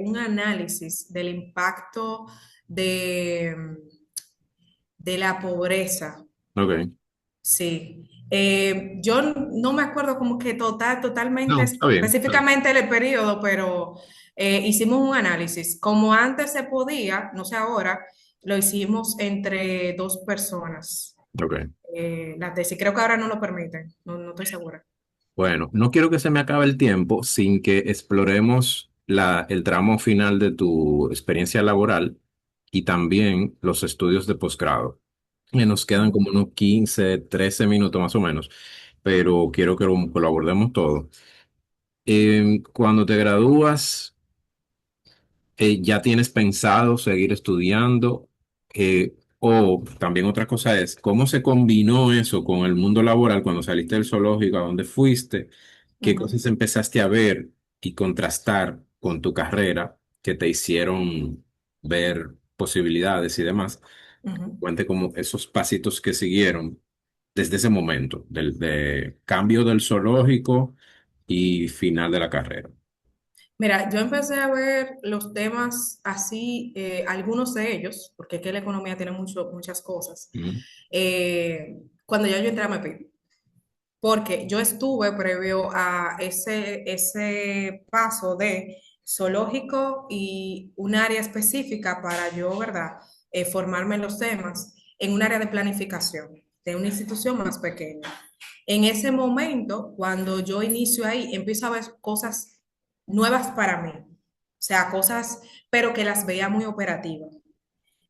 un análisis del impacto de, de la pobreza. Ok. Sí. Yo no me acuerdo como que totalmente No, está bien, está bien. específicamente el periodo, pero hicimos un análisis. Como antes se podía, no sé ahora, lo hicimos entre dos personas. Ok. La tesis, creo que ahora no lo permiten, no estoy segura. Bueno, no quiero que se me acabe el tiempo sin que exploremos el tramo final de tu experiencia laboral y también los estudios de posgrado. Nos quedan Ujú, como unos 15, 13 minutos más o menos, pero quiero que lo abordemos todo. Cuando te gradúas, ¿ya tienes pensado seguir estudiando? O también otra cosa es, ¿cómo se combinó eso con el mundo laboral cuando saliste del zoológico? ¿A dónde fuiste? ¿Qué ujú, cosas empezaste a ver y contrastar con tu carrera que te hicieron ver posibilidades y demás? ujú. Cuente como esos pasitos que siguieron desde ese momento, del de cambio del zoológico y final de la carrera. Mira, yo empecé a ver los temas así, algunos de ellos, porque es que la economía tiene muchas cosas, Ujú, cuando ya yo entré a MEPI. Porque yo estuve previo a ese paso de zoológico y un área específica para yo, ¿verdad? Formarme en los temas, en un área de planificación de una institución más pequeña. En ese momento, cuando yo inicio ahí, empiezo a ver cosas nuevas para mí. O sea, cosas, pero que las veía muy operativas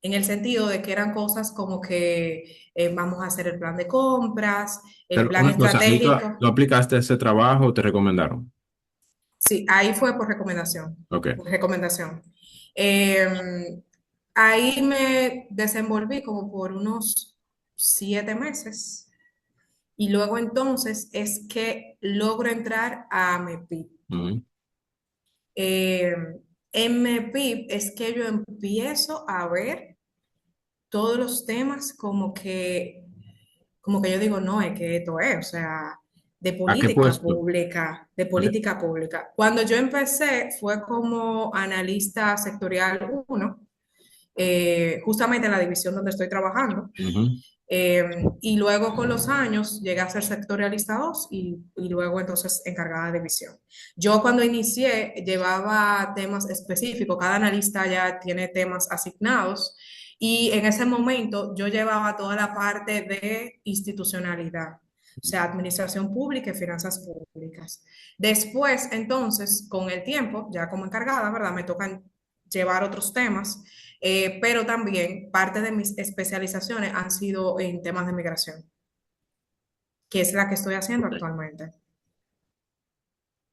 en el sentido de que eran cosas como que vamos a hacer el plan de compras, el pero plan una cosa, ¿tú estratégico. aplicaste ese trabajo o te recomendaron? Sí, ahí fue por recomendación, Ok. por recomendación. Eh, Ahí me desenvolví como por unos 7 meses y luego entonces es que logro entrar a MEPIB. Ujú. Eh, en MEPIB es que yo empiezo a ver todos los temas como que yo digo, no, es que esto es, o sea, de ¿A qué política puesto? pública, de ¿A qué? política pública. Cuando yo empecé fue como analista sectorial 1, justamente en la división donde estoy trabajando. Ujú. Y luego con los años llegué a ser sectorialista 2 y luego entonces encargada de división. Yo cuando inicié llevaba temas específicos, cada analista ya tiene temas asignados y en ese momento yo llevaba toda la parte de institucionalidad, o sea, administración pública y finanzas públicas. Después, entonces, con el tiempo, ya como encargada, ¿verdad? Me tocan llevar otros temas, pero también parte de mis especializaciones han sido en temas de migración, que es la que estoy haciendo Ok. actualmente.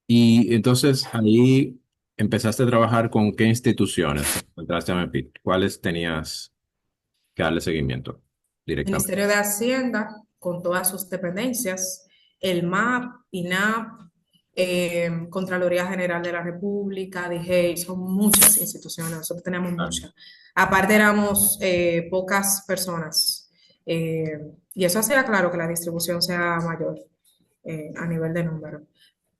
Y entonces ahí empezaste a trabajar con qué instituciones cuando entraste a MEPIT. ¿Cuáles tenías que darle seguimiento directamente? Ministerio de Hacienda, con todas sus dependencias, el MAP, INAP, Contraloría General de la República, DGEI, son muchas instituciones, nosotros tenemos Ah, muchas. Aparte éramos pocas personas, y eso hacía claro que la distribución sea mayor a nivel de número.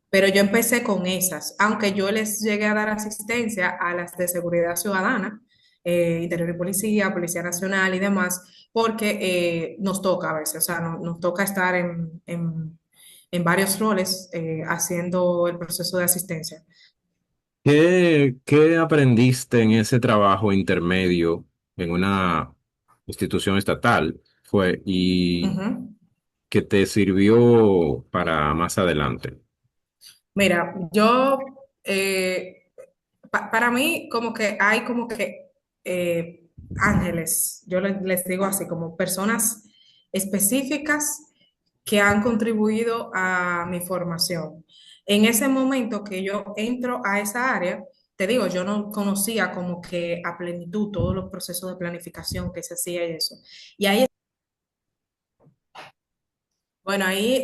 Pero yo empecé con esas, aunque yo les llegué a dar asistencia a las de seguridad ciudadana, Interior y Policía, Policía Nacional y demás, porque nos toca a veces, o sea, nos toca estar en varios roles haciendo el proceso de asistencia. ¿Qué aprendiste en ese trabajo intermedio en una institución estatal fue y Ujú. que te sirvió para más adelante? Mira, para mí como que hay como que ángeles, yo les digo así, como personas específicas que han contribuido a mi formación. En ese momento que yo entro a esa área, te digo, yo no conocía como que a plenitud todos los procesos de planificación que se hacía y eso. Y ahí bueno, ahí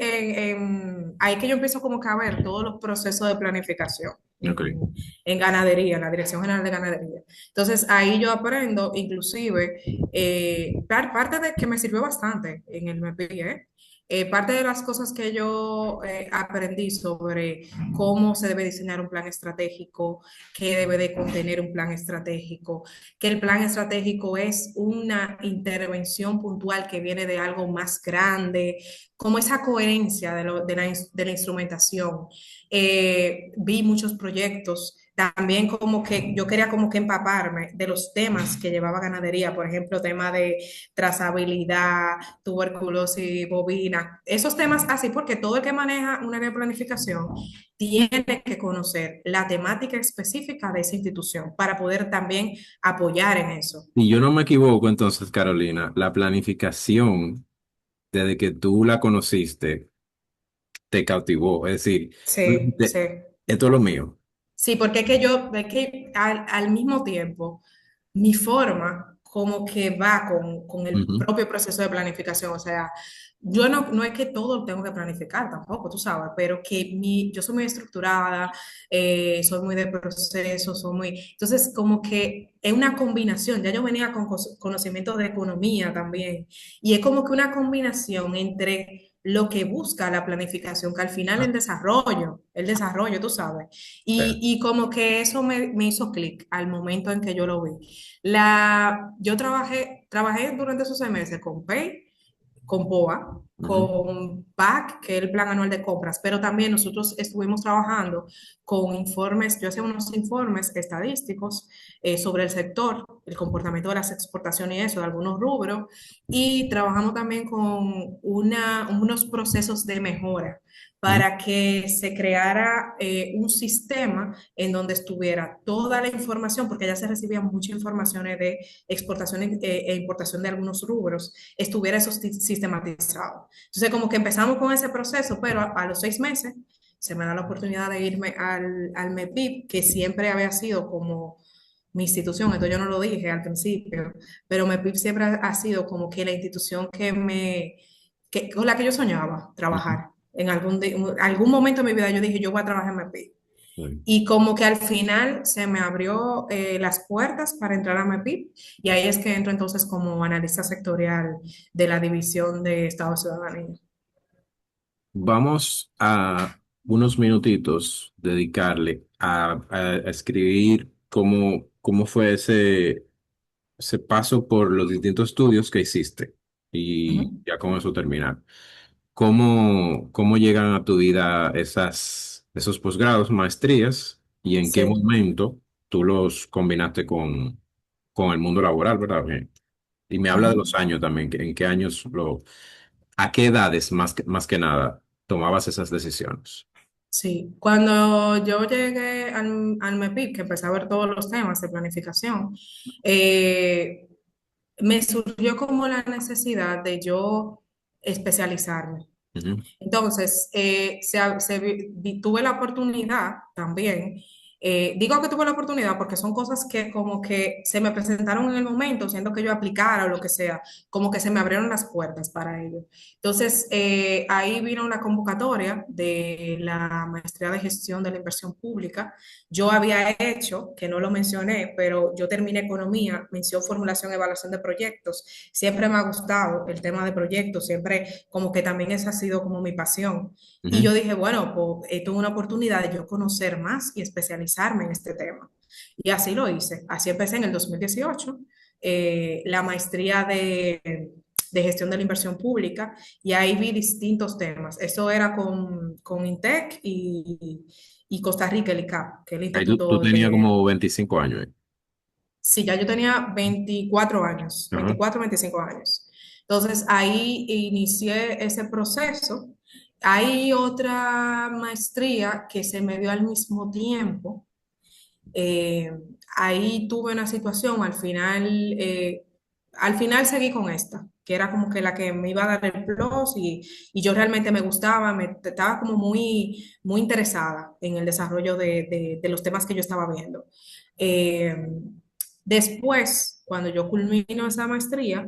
que yo empiezo como que a ver todos los procesos de planificación Ok. en ganadería, en la Dirección General de Ganadería. Entonces ahí yo aprendo, inclusive, parte de que me sirvió bastante en el MEPI, parte de las cosas que yo aprendí sobre cómo se debe diseñar un plan estratégico, qué debe de contener un plan estratégico, que el plan estratégico es una intervención puntual que viene de algo más grande, como esa coherencia de la instrumentación. Vi muchos proyectos, también como que yo quería como que empaparme de los temas que llevaba ganadería, por ejemplo, tema de trazabilidad, tuberculosis bovina, esos temas así, porque todo el que maneja una área de planificación tiene que conocer la temática específica de esa institución para poder también apoyar en eso. Y yo no me equivoco entonces, Carolina, la planificación, desde que tú la conociste, te cautivó. Es decir, tú Sí, sí. dijiste, esto es lo mío. Sí, porque es que al mismo tiempo, mi forma como que va con el Ujú. propio proceso de planificación. O sea, yo no es que todo lo tengo que planificar tampoco, tú sabes, pero que yo soy muy estructurada, soy muy de proceso, Entonces, como que es una combinación. Ya yo venía con conocimientos de economía también. Y es como que una combinación entre lo que busca la planificación, que al final Ah, el desarrollo, tú sabes. eh, Y como que eso me hizo clic al momento en que yo lo vi. Yo trabajé durante esos 6 meses con Pay, con POA, ujú. con PAC, que es el Plan Anual de Compras, pero también nosotros estuvimos trabajando con informes, yo hacía unos informes estadísticos sobre el sector, el comportamiento de las exportaciones y eso, de algunos rubros, y trabajamos también con unos procesos de mejora Ujú. para que se creara un sistema en donde estuviera toda la información, porque ya se recibían muchas informaciones de exportación e importación de algunos rubros, estuviera eso sistematizado. Entonces, como que empezamos con ese proceso, pero a los 6 meses se me da la oportunidad de irme al MEPIP, que siempre había sido como mi institución, esto yo no lo dije al principio, pero MEPIP siempre ha sido como que la institución con la que yo soñaba Ujú. trabajar. Algún momento de mi vida yo dije, yo voy a trabajar en MEPIP. Sí. Y como que al final se me abrió las puertas para entrar a MEPIP y ahí es que entro entonces como analista sectorial de la División de Estado de Ciudadanía. Vamos a unos minutitos dedicarle a escribir cómo fue ese paso por los distintos estudios que hiciste y Ujú. ya con eso terminar. ¿Cómo llegan a tu vida esos posgrados, maestrías y en qué Sí, momento tú los combinaste con el mundo laboral, ¿verdad? Bien. Y me habla de los ujú. años también, en qué años a qué edades más que nada tomabas esas decisiones. Sí. Cuando yo llegué al MEPIP, que empecé a ver todos los temas de planificación, eh, me surgió como la necesidad de yo especializarme. Ujú, Entonces, tuve la oportunidad también, digo que tuve la oportunidad porque son cosas que como que se me presentaron en el momento, siendo que yo aplicara o lo que sea, como que se me abrieron las puertas para ello. Entonces, ahí vino una convocatoria de la Maestría de Gestión de la Inversión Pública. Yo había hecho, que no lo mencioné, pero yo terminé economía, mención formulación y evaluación de proyectos. Siempre me ha gustado el tema de proyectos, siempre como que también esa ha sido como mi pasión. Y ujú. yo dije, bueno, pues esto es una oportunidad de yo conocer más y especializarme en este tema. Y así lo hice. Así empecé en el 2018 la maestría de gestión de la inversión pública y ahí vi distintos temas. Eso era con INTEC y Costa Rica, el ICAP, que es el Ahí tú Instituto tenías de... como 25 años. Sí, ya yo tenía 24 años, Ajá. 24, 25 años. Entonces ahí inicié ese proceso. Hay otra maestría que se me dio al mismo tiempo. Eh, Ahí tuve una situación, al final seguí con esta, que era como que la que me iba a dar el plus y yo realmente me gustaba, estaba como muy interesada en el desarrollo de los temas que yo estaba viendo. Eh, Después, cuando yo culmino esa maestría,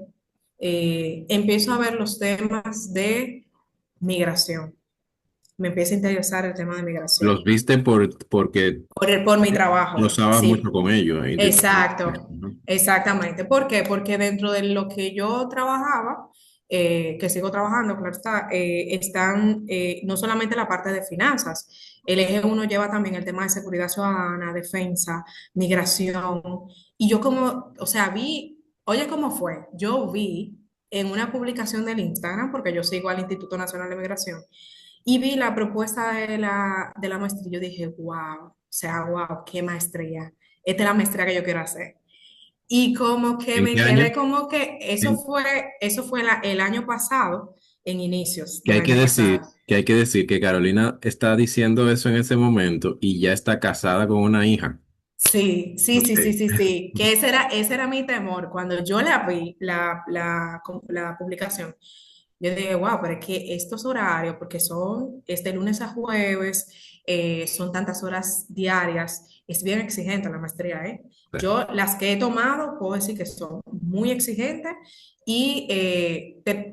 empiezo a ver los temas de migración. Me empieza a interesar el tema de Los migración. viste porque Por mi lo trabajo, usabas mucho sí. con ellos. Exacto, exactamente. ¿Por qué? Porque dentro de lo que yo trabajaba, que sigo trabajando, claro está, están no solamente la parte de finanzas, el eje uno lleva también el tema de seguridad ciudadana, defensa, migración. Y yo como, o sea, oye, ¿cómo fue? Yo vi en una publicación del Instagram, porque yo sigo al Instituto Nacional de Migración, y vi la propuesta de la maestría. Yo dije, wow, o sea, wow, qué maestría. Esta es la maestría que yo quiero hacer. Y como que ¿En me qué año? quedé como que En- eso fue el año pasado, en inicios que del hay que año decir, pasado. que hay que decir que Carolina está diciendo eso en ese momento y ya está casada con una hija. Sí, sí, sí, sí, Ok. sí, sí, que ese era mi temor. Cuando yo la vi, la publicación, yo dije, wow, pero es que estos horarios, porque son este lunes a jueves, son tantas horas diarias, es bien exigente la maestría, ¿eh? Yo las que he tomado, puedo decir que son muy exigentes y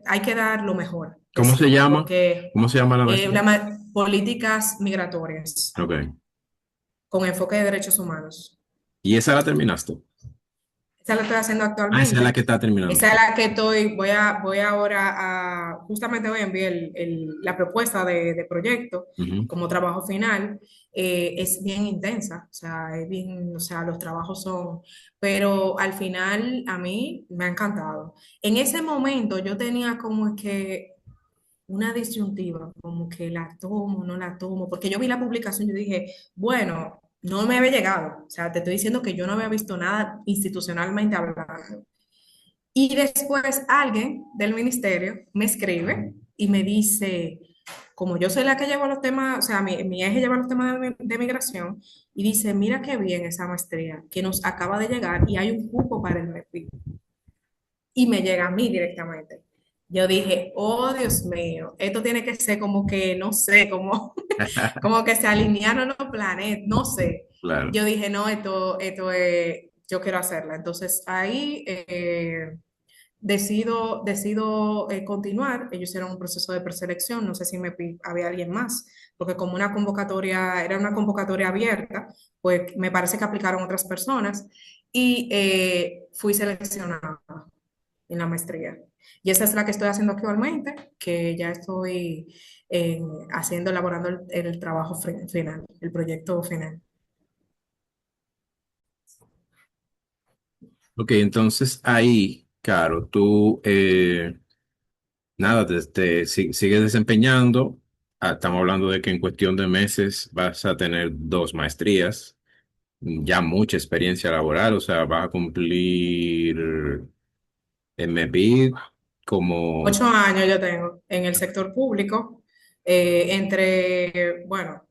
hay que dar lo mejor de ¿Cómo se sí, llama? porque ¿Cómo se llama la maestría? políticas migratorias Ok. con enfoque de derechos humanos. ¿Y esa la terminaste? Esa la estoy haciendo Ah, esa es la que actualmente. está terminando. Esa es la que voy ahora justamente hoy envié la propuesta de proyecto Ujú. como trabajo final. Es bien intensa, o sea, o sea, los trabajos son, pero al final a mí me ha encantado. En ese momento yo tenía como que una disyuntiva, como que la tomo, no la tomo, porque yo vi la publicación y yo dije, bueno, no me había llegado, o sea, te estoy diciendo que yo no había visto nada institucionalmente hablando. Y después alguien del ministerio me escribe y me dice, como yo soy la que lleva los temas, o sea, mi eje lleva los temas de migración, y dice, mira qué bien esa maestría que nos acaba de llegar y hay un cupo para el MEPI y me llega a mí directamente. Yo dije, oh Dios mío, esto tiene que ser como que, no sé, como que se alinearon los planetas, no sé. Claro. Yo dije, no, esto es, yo quiero hacerla. Entonces ahí decido continuar. Ellos hicieron un proceso de preselección, no sé si había alguien más, porque como era una convocatoria abierta, pues me parece que aplicaron otras personas y fui seleccionada en la maestría. Y esa es la que estoy haciendo actualmente, que ya estoy elaborando el trabajo final, el proyecto final. Ok, entonces ahí, Caro, tú, nada, sigues desempeñando. Ah, estamos hablando de que en cuestión de meses vas a tener dos maestrías, ya mucha experiencia laboral, o sea, vas a cumplir MBA como... 8 años yo tengo en el sector público, bueno,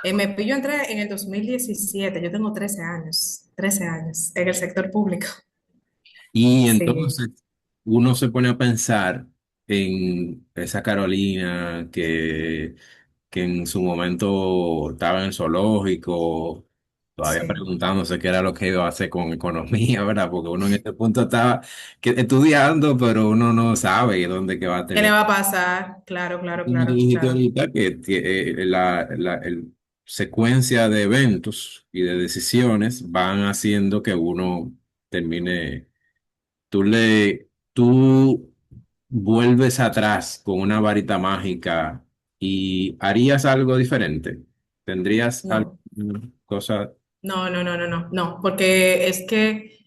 yo entré en el 2017. Yo tengo 13 años en el sector público. Y Sí, entonces uno se pone a pensar en esa Carolina que en su momento estaba en el zoológico, todavía sí. preguntándose qué era lo que iba a hacer con economía, ¿verdad? Porque uno en este punto estaba estudiando, pero uno no sabe dónde que va a ¿Qué le tener. va a pasar? Claro, claro, Y me claro, dijiste claro. ahorita secuencia de eventos y de decisiones van haciendo que uno termine. Tú vuelves atrás con una varita mágica y harías algo diferente. ¿Tendrías No. alguna cosa? No, no, no, no, no, no, porque es que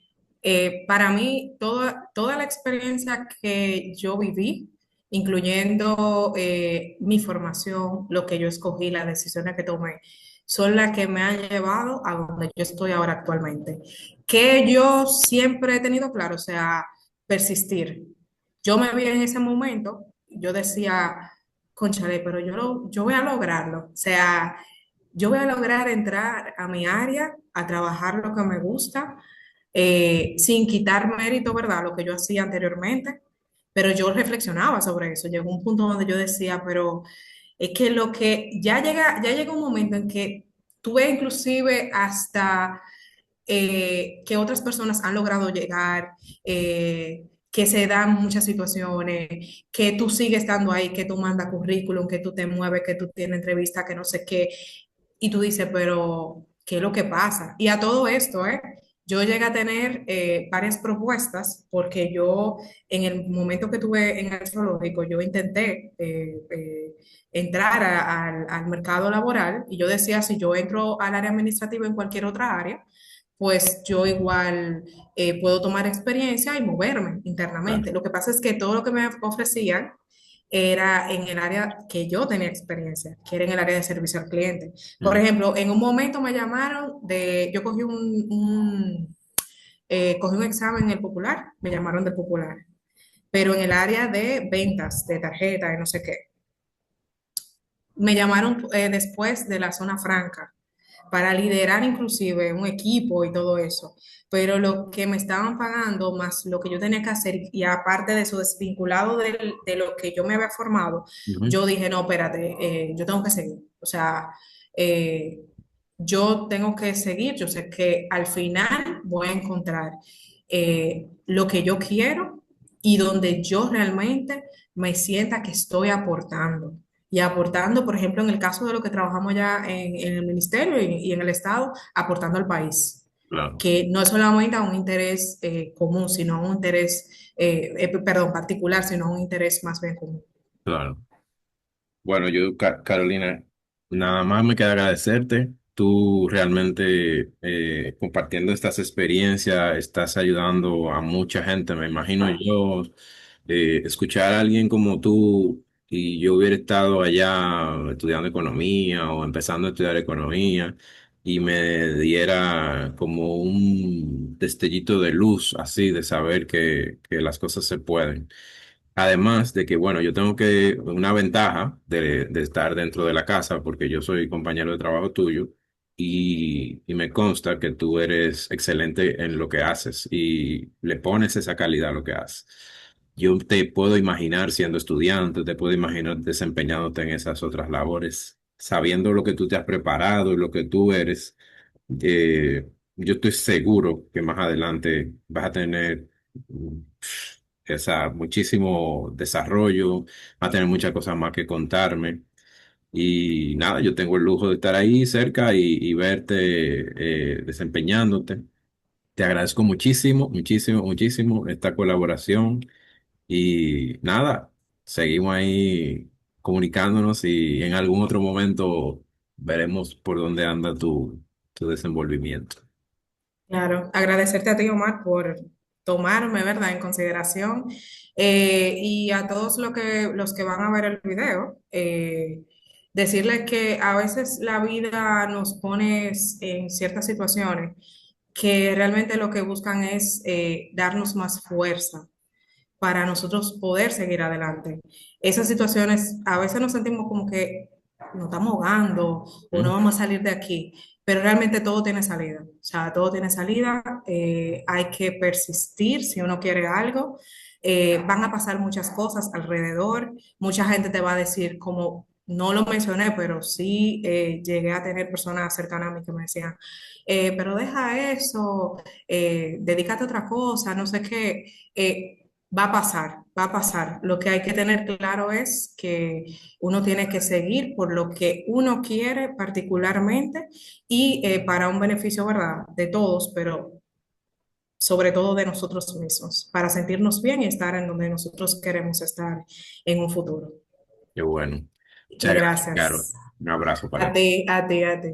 Para mí, toda la experiencia que yo viví, incluyendo mi formación, lo que yo escogí, las decisiones que tomé, son las que me han llevado a donde yo estoy ahora actualmente. Que yo siempre he tenido claro, o sea, persistir. Yo me vi en ese momento, yo decía, cónchale, pero yo voy a lograrlo. O sea, yo voy a lograr entrar a mi área, a trabajar lo que me gusta, sin quitar mérito, ¿verdad? Lo que yo hacía anteriormente. Pero yo reflexionaba sobre eso. Llegó un punto donde yo decía, pero es que lo que ya llega un momento en que tú ves inclusive hasta que otras personas han logrado llegar, que se dan muchas situaciones, que tú sigues estando ahí, que tú mandas currículum, que tú te mueves, que tú tienes entrevista, que no sé qué, y tú dices, pero ¿qué es lo que pasa? Y a todo esto, yo llegué a tener varias propuestas porque yo en el momento que tuve en el zoológico, yo intenté entrar al mercado laboral y yo decía, si yo entro al área administrativa en cualquier otra área, pues yo igual puedo tomar experiencia y moverme Claro. internamente. Lo que pasa es que todo lo que me ofrecían era en el área que yo tenía experiencia, que era en el área de servicio al cliente. Por Mm, ejemplo, en un momento me llamaron yo cogí cogí un examen en el Popular, me llamaron del Popular, pero en el área de ventas, de tarjeta, de no sé qué. Me llamaron después de la zona franca para liderar inclusive un equipo y todo eso. Pero lo que me estaban pagando más lo que yo tenía que hacer y aparte de eso, desvinculado de lo que yo me había formado, ujú. yo dije, no, espérate, yo tengo que seguir. O sea, eh, yo tengo que seguir. Yo sé que al final voy a encontrar lo que yo quiero y donde yo realmente me sienta que estoy aportando y aportando, por ejemplo, en el caso de lo que trabajamos ya en el ministerio y en el Estado, aportando al país, Claro, que no es solamente a un interés común, sino a un interés, perdón, particular, sino a un interés más bien común. claro. Bueno, yo, Carolina, nada más me queda agradecerte. Tú realmente compartiendo estas experiencias estás ayudando a mucha gente. Me imagino yo escuchar a alguien como tú y yo hubiera estado allá estudiando economía o empezando a estudiar economía y me diera como un destellito de luz así de saber que las cosas se pueden. Además de que, bueno, yo tengo que, una ventaja de estar dentro de la casa, porque yo soy compañero de trabajo tuyo y me consta que tú eres excelente en lo que haces y le pones esa calidad a lo que haces. Yo te puedo imaginar siendo estudiante, te puedo imaginar desempeñándote en esas otras labores, sabiendo lo que tú te has preparado y lo que tú eres. Yo estoy seguro que más adelante vas a tener muchísimo desarrollo, va a tener muchas cosas más que contarme. Y nada, yo tengo el lujo de estar ahí cerca y verte desempeñándote. Te agradezco muchísimo, muchísimo, muchísimo esta colaboración y nada, seguimos ahí comunicándonos y en algún otro momento veremos por dónde anda tu desenvolvimiento. Claro, agradecerte a ti, Omar, por tomarme, ¿verdad?, en consideración y a todos los que van a ver el video, decirles que a veces la vida nos pone en ciertas situaciones que realmente lo que buscan es darnos más fuerza para nosotros poder seguir adelante. Esas situaciones a veces nos sentimos como que nos estamos ahogando o no ¿Mm? vamos a salir de aquí, pero realmente todo tiene salida. O sea, todo tiene salida, hay que persistir si uno quiere algo. Van a pasar muchas cosas alrededor, mucha gente te va a decir como... No lo mencioné, pero sí llegué a tener personas cercanas a mí que me decían, pero deja eso, dedícate a otra cosa, no sé qué. Va a pasar, va a pasar. Lo que hay que tener claro es que uno tiene que seguir por lo que uno quiere particularmente y para un beneficio, ¿verdad?, de todos, pero sobre todo de nosotros mismos, para sentirnos bien y estar en donde nosotros queremos estar en un futuro. Qué bueno. Y Muchas gracias, Caro. gracias Un abrazo para a ti. ti, a ti, a ti.